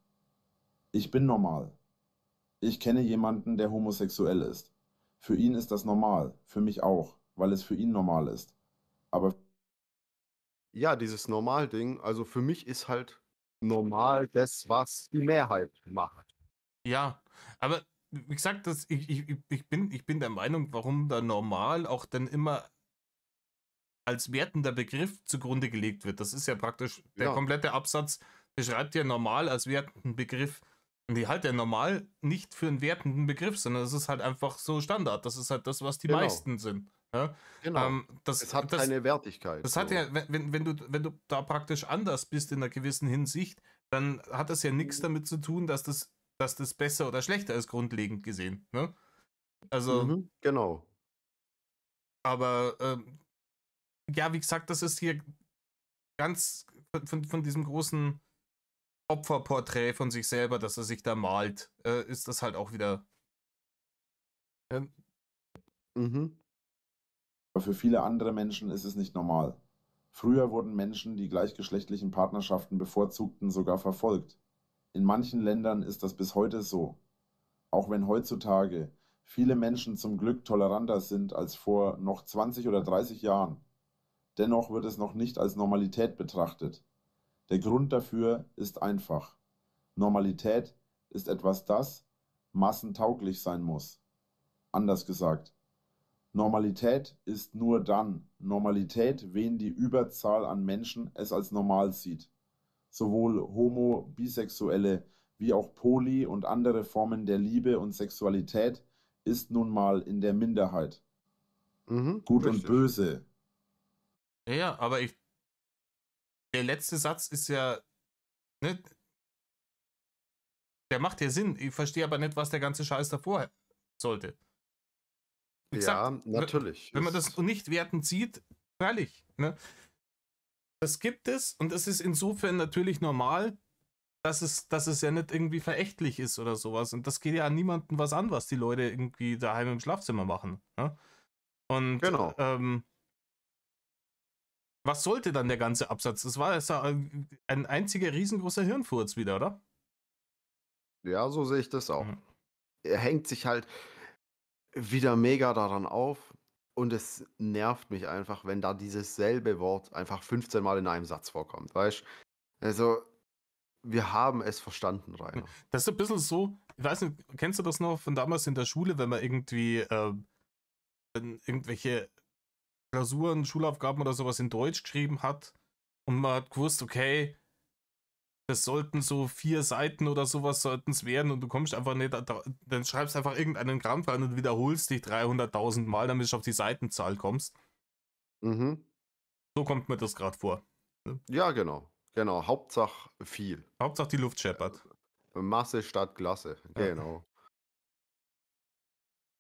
Ich bin normal. Ich kenne jemanden, der homosexuell ist. Für ihn ist das normal, für mich auch, weil es für ihn normal ist. Aber ja, dieses Normal-Ding, also für mich ist halt normal das, was die Mehrheit macht. Ja, aber wie gesagt, ich bin der Meinung, warum da normal auch dann immer als wertender Begriff zugrunde gelegt wird. Das ist ja praktisch, der komplette Absatz beschreibt ja normal als wertenden Begriff. Und ich halte ja normal nicht für einen wertenden Begriff, sondern das ist halt einfach so Standard. Das ist halt das, was die meisten sind. Ja? Genau. Es hat keine Wertigkeit. Das hat ja, wenn du da praktisch anders bist in einer gewissen Hinsicht, dann hat das ja nichts damit zu tun, dass das besser oder schlechter ist, grundlegend gesehen. Ne? Also, genau. Aber ja, wie gesagt, das ist hier ganz von diesem großen Opferporträt von sich selber, dass er sich da malt, ist das halt auch wieder. Aber für viele andere Menschen ist es nicht normal. Früher wurden Menschen, die gleichgeschlechtlichen Partnerschaften bevorzugten, sogar verfolgt. In manchen Ländern ist das bis heute so. Auch wenn heutzutage viele Menschen zum Glück toleranter sind als vor noch 20 oder 30 Jahren. Dennoch wird es noch nicht als Normalität betrachtet. Der Grund dafür ist einfach. Normalität ist etwas, das massentauglich sein muss. Anders gesagt, Normalität ist nur dann Normalität, wen die Überzahl an Menschen es als normal sieht. Sowohl homo-, bisexuelle wie auch Poly- und andere Formen der Liebe und Sexualität ist nun mal in der Minderheit. Mhm, Gut und richtig. böse. Ja, aber der letzte Satz ist ja, ne, der macht ja Sinn. Ich verstehe aber nicht, was der ganze Scheiß davor sollte. Wie gesagt, Ja, natürlich. wenn man das nicht wertend sieht, freilich, ne? Das gibt es und es ist insofern natürlich normal, dass es ja nicht irgendwie verächtlich ist oder sowas. Und das geht ja an niemanden was an, was die Leute irgendwie daheim im Schlafzimmer machen. Ne? Und Genau. was sollte dann der ganze Absatz? Das war jetzt ein einziger riesengroßer Hirnfurz wieder, oder? Ja, so sehe ich das auch. Mhm. Er hängt sich halt wieder mega daran auf und es nervt mich einfach, wenn da dieses selbe Wort einfach 15 Mal in einem Satz vorkommt, weißt? Also, wir haben es verstanden, Rainer. Das ist ein bisschen so, ich weiß nicht, kennst du das noch von damals in der Schule, wenn man irgendwie irgendwelche Klausuren, Schulaufgaben oder sowas in Deutsch geschrieben hat und man hat gewusst, okay, das sollten so 4 Seiten oder sowas sollten es werden und du kommst einfach nicht, dann schreibst einfach irgendeinen Krampf rein und wiederholst dich 300.000 Mal, damit du auf die Seitenzahl kommst. Mhm. So kommt mir das gerade vor. Ja, genau. Genau. Hauptsache viel. Hauptsache die Luft scheppert. Masse statt Klasse. Ja. Genau.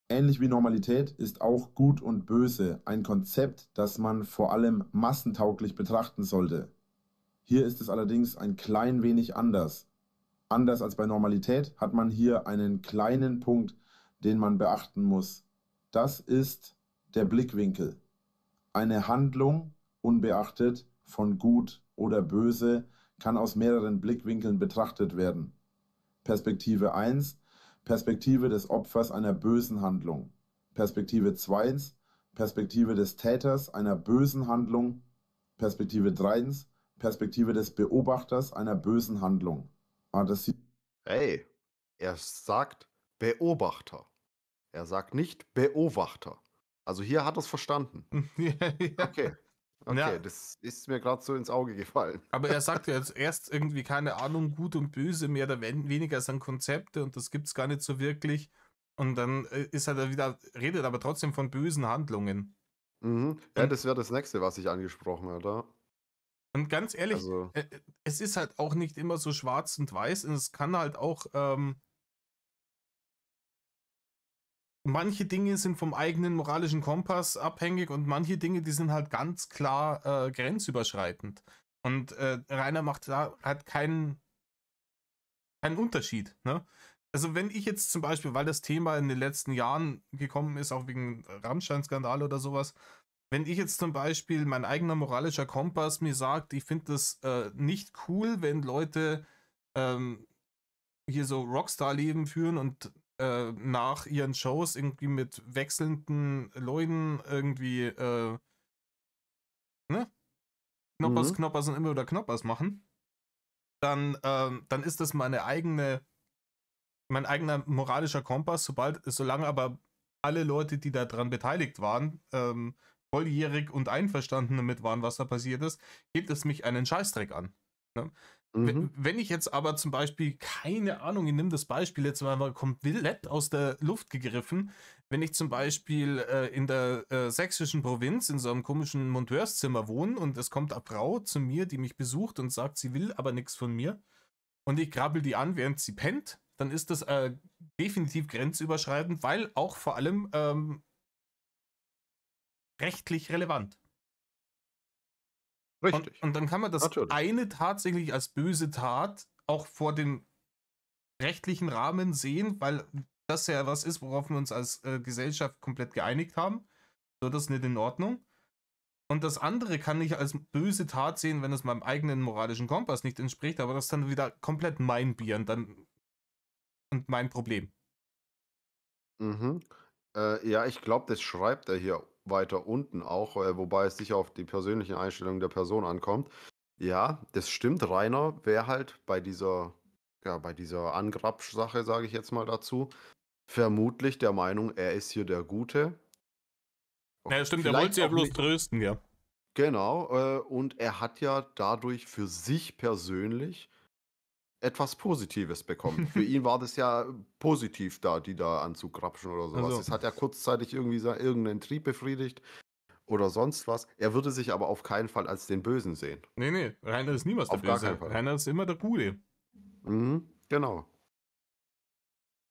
Ähnlich wie Normalität ist auch Gut und Böse ein Konzept, das man vor allem massentauglich betrachten sollte. Hier ist es allerdings ein klein wenig anders. Anders als bei Normalität hat man hier einen kleinen Punkt, den man beachten muss. Das ist der Blickwinkel. Eine Handlung, unbeachtet von gut oder böse, kann aus mehreren Blickwinkeln betrachtet werden. Perspektive 1, Perspektive des Opfers einer bösen Handlung. Perspektive 2, Perspektive des Täters einer bösen Handlung. Perspektive 3, Perspektive des Beobachters einer bösen Handlung. Hey, er sagt Beobachter. Er sagt nicht Beobachter. Also hier hat er es verstanden. Ja, ja. Okay. Okay, Ja. das ist mir gerade so ins Auge gefallen. Aber er sagt ja jetzt erst irgendwie, keine Ahnung, gut und böse, mehr oder weniger sind Konzepte und das gibt es gar nicht so wirklich. Und dann ist er da wieder, redet aber trotzdem von bösen Handlungen. Mhm. Ja, das wäre das nächste, was ich angesprochen hatte. Und ganz ehrlich, Also, es ist halt auch nicht immer so schwarz und weiß und es kann halt auch, manche Dinge sind vom eigenen moralischen Kompass abhängig und manche Dinge, die sind halt ganz klar grenzüberschreitend. Und Rainer macht da halt keinen Unterschied. Ne? Also wenn ich jetzt zum Beispiel, weil das Thema in den letzten Jahren gekommen ist, auch wegen Rammstein-Skandal oder sowas, wenn ich jetzt zum Beispiel mein eigener moralischer Kompass mir sagt, ich finde das nicht cool, wenn Leute hier so Rockstar-Leben führen und nach ihren Shows irgendwie mit wechselnden Leuten irgendwie ne? Knoppers und immer wieder Knoppers machen, dann ist das mein eigener moralischer Kompass, solange aber alle Leute, die daran beteiligt waren, volljährig und einverstanden damit waren, was da passiert ist, geht es mich einen Scheißdreck an. Ne? Wenn ich jetzt aber zum Beispiel, keine Ahnung, ich nehme das Beispiel jetzt mal komplett aus der Luft gegriffen, wenn ich zum Beispiel in der sächsischen Provinz in so einem komischen Monteurszimmer wohne und es kommt eine Frau zu mir, die mich besucht und sagt, sie will aber nichts von mir und ich krabbel die an, während sie pennt, dann ist das definitiv grenzüberschreitend, weil auch vor allem rechtlich relevant. richtig. Und dann kann man das Natürlich. eine tatsächlich als böse Tat auch vor dem rechtlichen Rahmen sehen, weil das ja was ist, worauf wir uns als Gesellschaft komplett geeinigt haben. So, das ist nicht in Ordnung. Und das andere kann ich als böse Tat sehen, wenn es meinem eigenen moralischen Kompass nicht entspricht, aber das ist dann wieder komplett mein Bier und mein Problem. Mhm. Ja, ich glaube, das schreibt er hier weiter unten auch, wobei es sicher auf die persönlichen Einstellungen der Person ankommt. Ja, das stimmt. Rainer wäre halt bei dieser Angrapsch-Sache, sage ich jetzt mal dazu, vermutlich der Meinung, er ist hier der Gute. Ja, stimmt, er wollte Vielleicht sie ja auch bloß nicht. trösten, ja. Genau, und er hat ja dadurch für sich persönlich etwas Positives bekommt. Für ihn war das ja positiv da, die da anzugrapschen oder sowas. Also, Es hat ja kurzzeitig irgendwie irgendeinen Trieb befriedigt oder sonst was. Er würde sich aber auf keinen Fall als den Bösen sehen. nee, Rainer ist niemals der Auf gar keinen Böse. Fall. Rainer ist immer der Gute. Genau.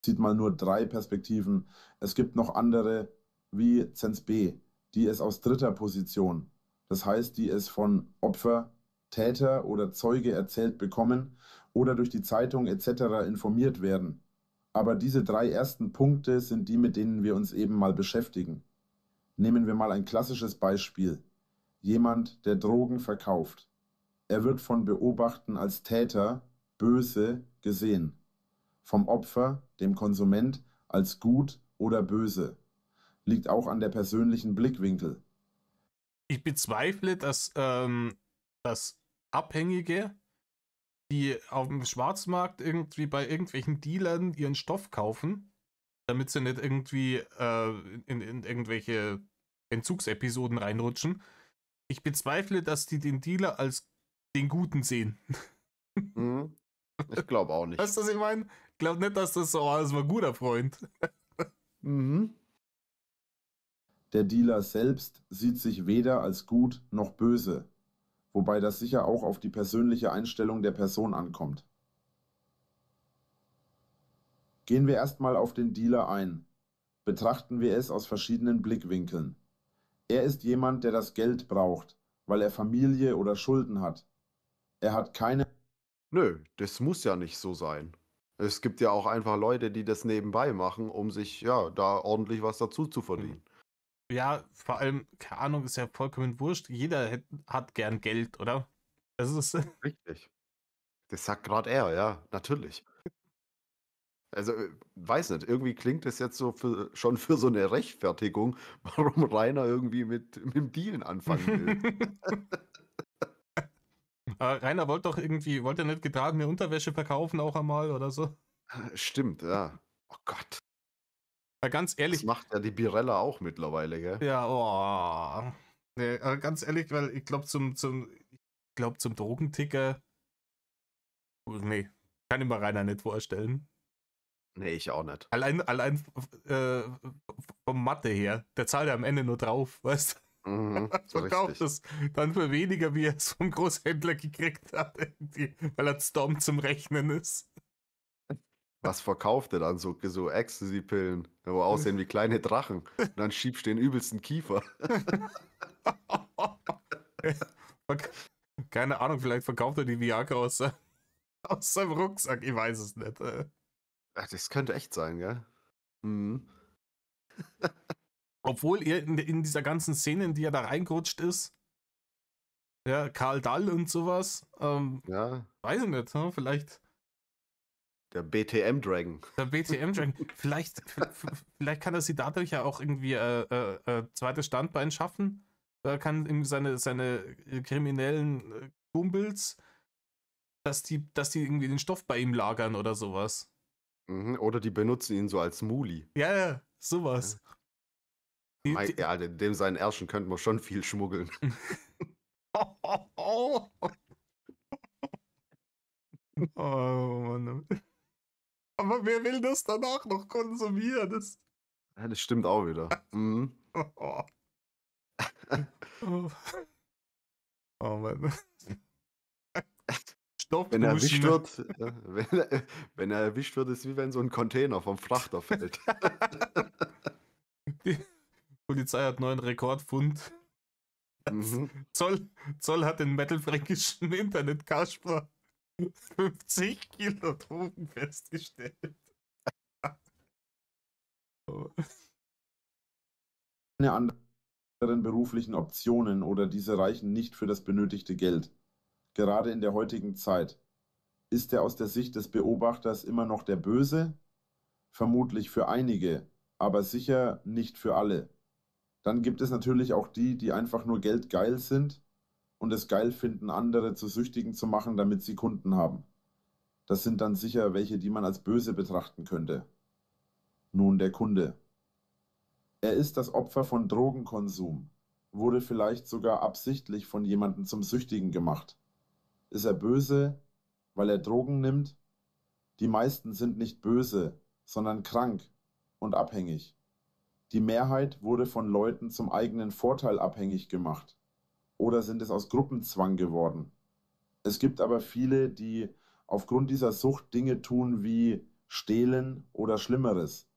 Sieht mal nur 3 Perspektiven. Es gibt noch andere, wie Zens B., die es aus dritter Position, das heißt, die es von Opfer, Täter oder Zeuge erzählt bekommen oder durch die Zeitung etc. informiert werden. Aber diese 3 ersten Punkte sind die, mit denen wir uns eben mal beschäftigen. Nehmen wir mal ein klassisches Beispiel. Jemand, der Drogen verkauft. Er wird von Beobachtern als Täter, böse, gesehen. Vom Opfer, dem Konsument, als gut oder böse. Liegt auch an der persönlichen Blickwinkel. Ich bezweifle, dass Abhängige, die auf dem Schwarzmarkt irgendwie bei irgendwelchen Dealern ihren Stoff kaufen, damit sie nicht irgendwie in irgendwelche Entzugsepisoden reinrutschen, ich bezweifle, dass die den Dealer als den Guten sehen. Ich glaube auch nicht. Weißt du, was ich meine? Ich glaube nicht, dass das so, das war ein guter Freund. Der Dealer selbst sieht sich weder als gut noch böse, wobei das sicher auch auf die persönliche Einstellung der Person ankommt. Gehen wir erstmal auf den Dealer ein. Betrachten wir es aus verschiedenen Blickwinkeln. Er ist jemand, der das Geld braucht, weil er Familie oder Schulden hat. Er hat keine... Nö, das muss ja nicht so sein. Es gibt ja auch einfach Leute, die das nebenbei machen, um sich ja da ordentlich was dazu zu verdienen. Ja, vor allem, keine Ahnung, ist ja vollkommen wurscht. Jeder hat gern Geld, oder? Das ist Richtig. Das sagt gerade er, ja, natürlich. Also, weiß nicht, irgendwie klingt das jetzt so schon für so eine Rechtfertigung, warum Rainer irgendwie mit dem Dealen anfangen will. Rainer wollte er nicht getragene Unterwäsche verkaufen auch einmal oder so? Stimmt, ja. Oh Gott. Ganz Das ehrlich, macht ja die Birella auch mittlerweile, gell? ja, oh. Nee, ganz ehrlich, weil ich glaube zum Drogenticker, nee, kann ich mir Rainer nicht vorstellen. Nee, ich auch nicht. Allein vom Mathe her, der zahlt ja am Ende nur drauf, weißt du? So Verkauft es dann für weniger, wie er es vom Großhändler gekriegt hat, irgendwie, weil er Storm zum Rechnen ist. Was verkauft er dann? So Ecstasy-Pillen, wo aussehen wie kleine Drachen. Und dann schiebst du den übelsten Kiefer. Keine Ahnung, vielleicht verkauft er die Viagra aus seinem Rucksack, ich weiß es nicht. Ach, das könnte echt sein, gell? Obwohl er in dieser ganzen Szene, in die er da reingerutscht ist, ja, Karl Dall und sowas, Ja. weiß ich nicht, vielleicht Der BTM-Dragon. der BTM-Dragon, vielleicht kann er sie dadurch ja auch irgendwie zweites Standbein schaffen. Er kann ihm seine kriminellen Kumpels, dass die irgendwie den Stoff bei ihm lagern oder sowas. Oder die benutzen ihn so als Muli. Ja, sowas. Ja, dem seinen Ärschen könnte man schon viel schmuggeln. Oh Mann. Aber wer will das danach noch konsumieren? Ja, das stimmt auch wieder. Oh Mann. Stopp, wenn er erwischt wird, wenn er erwischt wird, ist wie wenn so ein Container vom Frachter fällt. Die Polizei hat neuen Rekordfund. Zoll hat den mittelfränkischen Internet-Kasper 50 Kilo Drogen festgestellt. Keine anderen beruflichen Optionen oder diese reichen nicht für das benötigte Geld. Gerade in der heutigen Zeit. Ist er aus der Sicht des Beobachters immer noch der Böse? Vermutlich für einige, aber sicher nicht für alle. Dann gibt es natürlich auch die, die einfach nur geldgeil sind und es geil finden, andere zu Süchtigen zu machen, damit sie Kunden haben. Das sind dann sicher welche, die man als böse betrachten könnte. Nun der Kunde. Er ist das Opfer von Drogenkonsum, wurde vielleicht sogar absichtlich von jemandem zum Süchtigen gemacht. Ist er böse, weil er Drogen nimmt Die meisten sind nicht böse, sondern krank und abhängig. Die Mehrheit wurde von Leuten zum eigenen Vorteil abhängig gemacht oder sind es aus Gruppenzwang geworden. Es gibt aber viele, die aufgrund dieser Sucht Dinge tun wie stehlen oder Schlimmeres.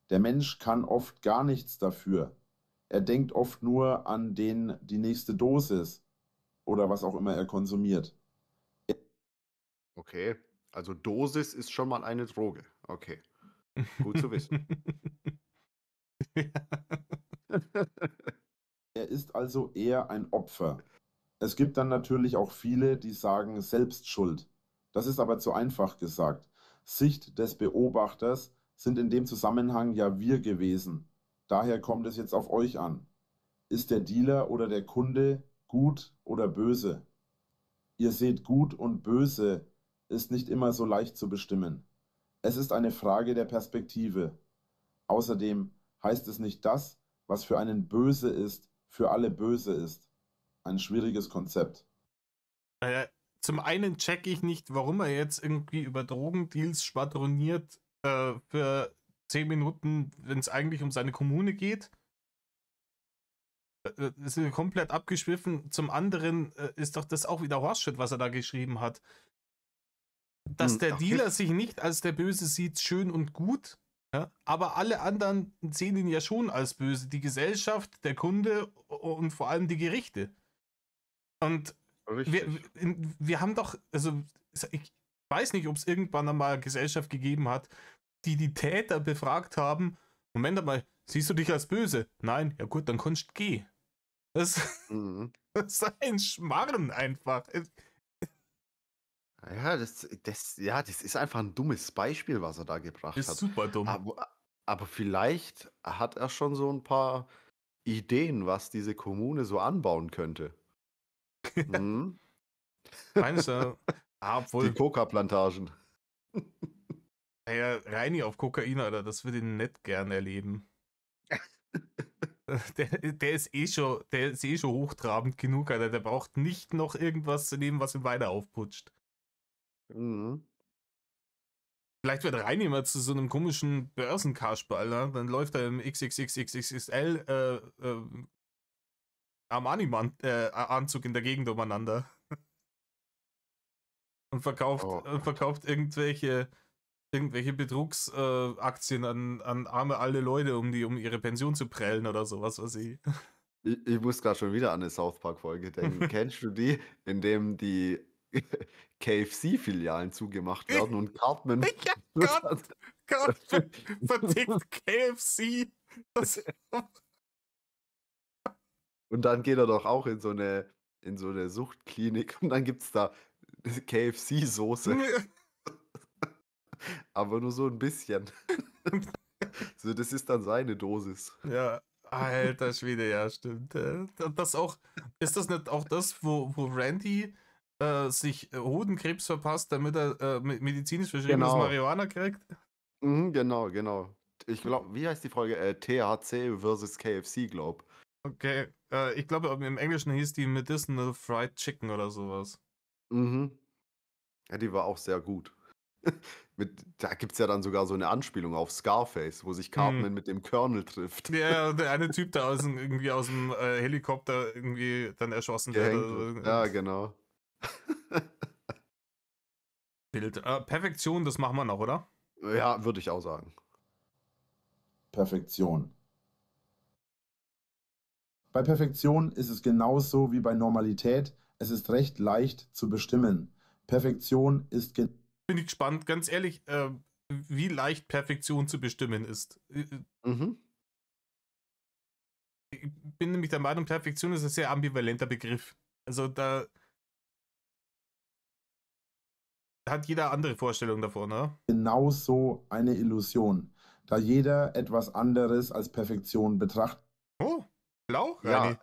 Der Mensch kann oft gar nichts dafür. Er denkt oft nur an die nächste Dosis oder was auch immer er konsumiert. Okay, also Dosis ist schon mal eine Droge. Okay, gut zu wissen. Er ist also eher ein Opfer. Es gibt dann natürlich auch viele, die sagen Selbstschuld. Das ist aber zu einfach gesagt. Sicht des Beobachters sind in dem Zusammenhang ja wir gewesen. Daher kommt es jetzt auf euch an. Ist der Dealer oder der Kunde gut oder böse? Ihr seht, gut und böse ist nicht immer so leicht zu bestimmen. Es ist eine Frage der Perspektive. Außerdem heißt es nicht das, was für einen böse ist, für alle böse ist. Ein schwieriges Konzept. Zum einen checke ich nicht, warum er jetzt irgendwie über Drogendeals schwadroniert für 10 Minuten, wenn es eigentlich um seine Kommune geht. Das ist komplett abgeschwiffen. Zum anderen ist doch das auch wieder Horseshit, was er da geschrieben hat. Dass der Dealer sich nicht als der Böse sieht, schön und gut, ja, aber alle anderen sehen ihn ja schon als böse. Die Gesellschaft, der Kunde und vor allem die Gerichte. Und wir haben doch, also ich weiß nicht, ob es irgendwann einmal eine Gesellschaft gegeben hat, die Täter befragt haben, Moment mal, siehst du dich als böse? Nein, ja gut, dann kannst du gehen. Das ist ein Schmarrn einfach. Ja, das ist einfach ein dummes Beispiel, was er da gebracht Ist hat. super dumm. Aber vielleicht hat er schon so ein paar Ideen, was diese Kommune so anbauen könnte. Mhm. Meinst du? Die Coca-Plantagen. Ja, Reini auf Kokain, Alter, das würde ich nicht gern erleben. Der ist eh schon hochtrabend genug, Alter. Der braucht nicht noch irgendwas zu nehmen, was ihn weiter aufputscht. Mhm. Vielleicht wird Reini mal zu so einem komischen Börsenkasperl, ne? Dann läuft er im XXXXXL Armani-Anzug in der Gegend umeinander. Und verkauft irgendwelche Betrugsaktien an arme alte Leute, um ihre Pension zu prellen oder sowas, was ich. Ich muss gerade schon wieder an eine South Park-Folge denken. Kennst du die, in dem die KFC-Filialen zugemacht werden und Cartman Gott, vertickt KFC. Und dann geht er doch auch in so eine Suchtklinik und dann gibt es da KFC-Soße. Aber nur so ein bisschen. So, das ist dann seine Dosis. Ja, alter Schwede, ja, stimmt. Ist das nicht auch das, wo Randy sich Hodenkrebs verpasst, damit er medizinisch verschriebenes Marihuana kriegt? Genau. Ich glaube, wie heißt die Folge? THC versus KFC, glaub. Okay, ich glaube, im Englischen hieß die Medicinal Fried Chicken oder sowas. Ja, die war auch sehr gut. Da gibt es ja dann sogar so eine Anspielung auf Scarface, wo sich Cartman mit dem Colonel trifft. Ja, der eine Typ, der irgendwie aus dem Helikopter irgendwie dann erschossen wird. Ja, genau. Bild. Perfektion, das machen wir noch, oder? Ja, würde ich auch sagen. Perfektion. Bei Perfektion ist es genauso wie bei Normalität. Es ist recht leicht zu bestimmen. Perfektion ist... Bin ich gespannt, ganz ehrlich, wie leicht Perfektion zu bestimmen ist. Ich bin nämlich der Meinung, Perfektion ist ein sehr ambivalenter Begriff. Also da hat jeder andere Vorstellung davon, ne? Genauso eine Illusion, da jeder etwas anderes als Perfektion betrachtet. Oh, blau? Ja,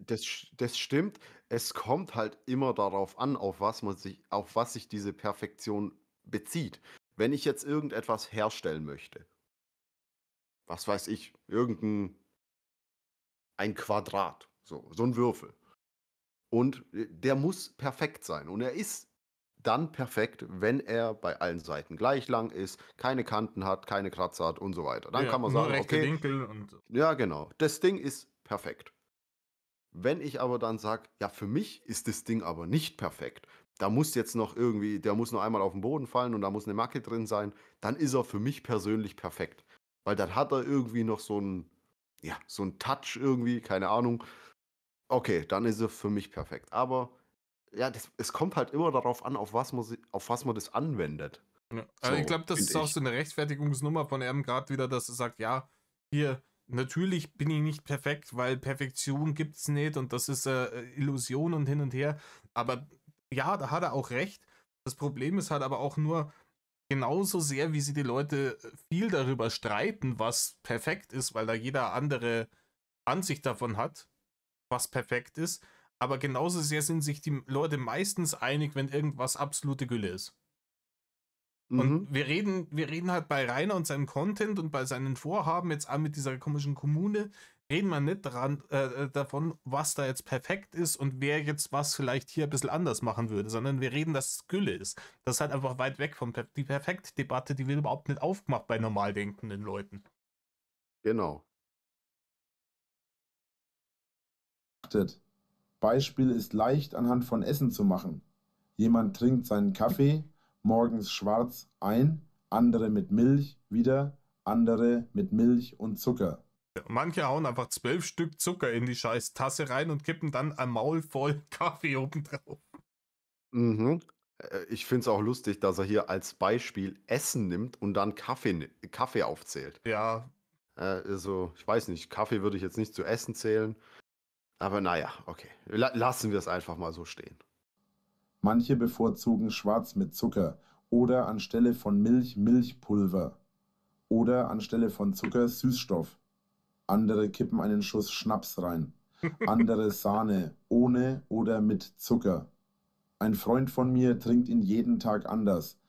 das stimmt. Es kommt halt immer darauf an, auf was sich diese Perfektion bezieht. Wenn ich jetzt irgendetwas herstellen möchte, was weiß ich, ein Quadrat, so ein Würfel. Und der muss perfekt sein. Und er ist dann perfekt, wenn er bei allen Seiten gleich lang ist, keine Kanten hat, keine Kratzer hat und so weiter. Dann Ja, kann man nur sagen, rechte okay, Winkel und so. ja genau, das Ding ist perfekt. Wenn ich aber dann sage, ja, für mich ist das Ding aber nicht perfekt, da muss jetzt noch irgendwie, der muss noch einmal auf den Boden fallen und da muss eine Macke drin sein, dann ist er für mich persönlich perfekt. Weil dann hat er irgendwie noch so einen, ja, so einen Touch irgendwie, keine Ahnung. Okay, dann ist er für mich perfekt. Aber ja, es kommt halt immer darauf an, auf was man das anwendet. Ja. Also ich So, glaube, das finde ist auch ich. so eine Rechtfertigungsnummer von ihm gerade wieder, dass er sagt, ja, hier, natürlich bin ich nicht perfekt, weil Perfektion gibt es nicht und das ist Illusion und hin und her. Aber ja, da hat er auch recht. Das Problem ist halt aber auch nur, genauso sehr, wie sie die Leute viel darüber streiten, was perfekt ist, weil da jeder andere Ansicht davon hat, was perfekt ist. Aber genauso sehr sind sich die Leute meistens einig, wenn irgendwas absolute Gülle ist. Und Mhm. wir reden halt bei Rainer und seinem Content und bei seinen Vorhaben, jetzt auch mit dieser komischen Kommune, reden wir nicht davon, was da jetzt perfekt ist und wer jetzt was vielleicht hier ein bisschen anders machen würde, sondern wir reden, dass es Gülle ist. Das ist halt einfach weit weg von die Perfekt-Debatte, die wird überhaupt nicht aufgemacht bei normal denkenden Leuten. Genau. Beispiel ist leicht anhand von Essen zu machen. Jemand trinkt seinen Kaffee morgens schwarz ein, andere mit Milch wieder, andere mit Milch und Zucker. Manche hauen einfach 12 Stück Zucker in die scheiß Tasse rein und kippen dann ein Maul voll Kaffee oben drauf. Mhm. Ich finde es auch lustig, dass er hier als Beispiel Essen nimmt und dann Kaffee aufzählt. Ja, Also, ich weiß nicht, Kaffee würde ich jetzt nicht zu Essen zählen, aber naja, okay. Lassen wir es einfach mal so stehen. Manche bevorzugen Schwarz mit Zucker oder anstelle von Milch Milchpulver oder anstelle von Zucker Süßstoff. Andere kippen einen Schuss Schnaps rein. Andere Sahne ohne oder mit Zucker. Ein Freund von mir trinkt ihn jeden Tag anders.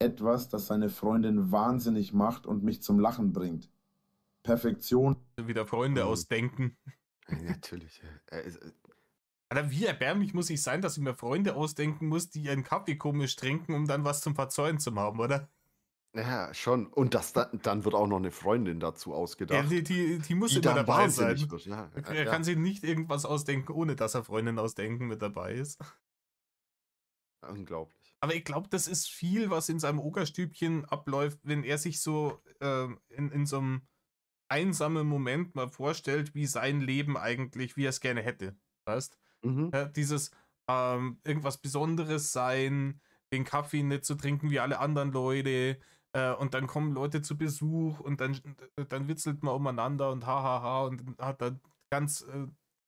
Etwas, das seine Freundin wahnsinnig macht und mich zum Lachen bringt. Perfektion. wieder Freunde Mhm. ausdenken. Natürlich. Alter, wie erbärmlich muss ich sein, dass ich mir Freunde ausdenken muss, die ihren Kaffee komisch trinken, um dann was zum Verzollen zu haben, oder? Ja, schon. Und dann wird auch noch eine Freundin dazu Ja, ausgedacht, die muss die immer dann dabei wahnsinnig sein. wird. Ja, Er ja, kann sich nicht irgendwas ausdenken, ohne dass er Freundin ausdenken mit dabei ist. unglaublich. Aber ich glaube, das ist viel, was in seinem Ogerstübchen abläuft, wenn er sich so in so einem einsamen Moment mal vorstellt, wie sein Leben eigentlich, wie er es gerne hätte. Weißt? Mhm. Ja, dieses irgendwas Besonderes sein, den Kaffee nicht zu trinken wie alle anderen Leute, und dann kommen Leute zu Besuch und dann witzelt man umeinander und hahaha und hat dann ganz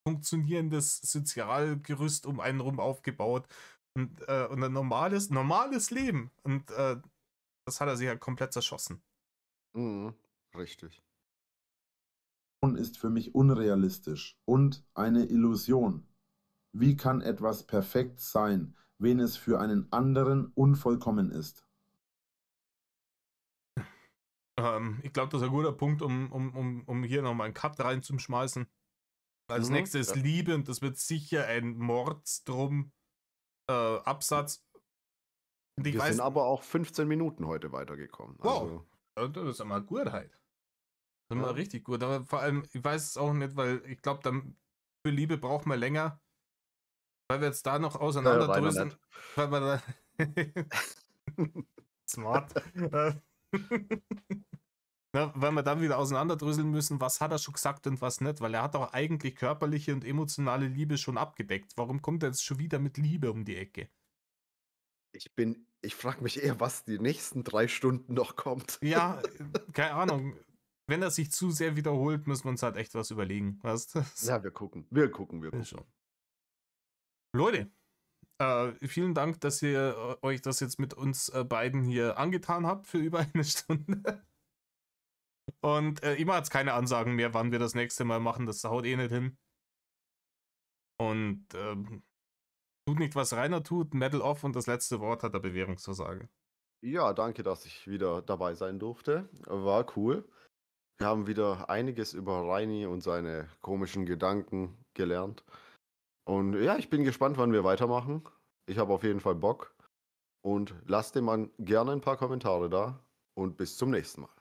funktionierendes Sozialgerüst um einen rum aufgebaut und ein normales Leben. Und das hat er sich halt komplett zerschossen. Mhm. Richtig. Ist für mich unrealistisch und eine Illusion. Wie kann etwas perfekt sein, wenn es für einen anderen unvollkommen ist? Ich glaube, das ist ein guter Punkt, um hier nochmal einen Cut reinzuschmeißen. Als Mhm. nächstes Ja. Liebe und das wird sicher ein Mordstrom Absatz. Und ich Wir sind weiß, aber auch 15 Minuten heute weitergekommen. wow, Also, das ist einmal gut halt. Das ist mal ja. richtig gut. Aber vor allem, ich weiß es auch nicht, weil ich glaube, dann für Liebe braucht man länger, weil wir jetzt da noch Rainer auseinanderdröseln, nicht. weil wir da smart. Ja, weil wir dann wieder auseinanderdröseln müssen, was hat er schon gesagt und was nicht, weil er hat doch eigentlich körperliche und emotionale Liebe schon abgedeckt. Warum kommt er jetzt schon wieder mit Liebe um die Ecke? Ich frage mich eher, was die nächsten 3 Stunden noch kommt. Ja, keine Ahnung. Wenn er sich zu sehr wiederholt, müssen wir uns halt echt was überlegen. Weißt du? Ja, wir gucken. Wir gucken, wir Ist gucken. schon. Leute, vielen Dank, dass ihr euch das jetzt mit uns beiden hier angetan habt für über eine Stunde. Und ich mache jetzt keine Ansagen mehr, wann wir das nächste Mal machen. Das haut eh nicht hin. Und tut nicht, was Rainer tut. Metal off und das letzte Wort hat der Bewährungsversage. Ja, danke, dass ich wieder dabei sein durfte. War cool. Wir haben wieder einiges über Reini und seine komischen Gedanken gelernt. Und ja, ich bin gespannt, wann wir weitermachen. Ich habe auf jeden Fall Bock. und lasst dem Mann gerne ein paar Kommentare da und bis zum nächsten Mal.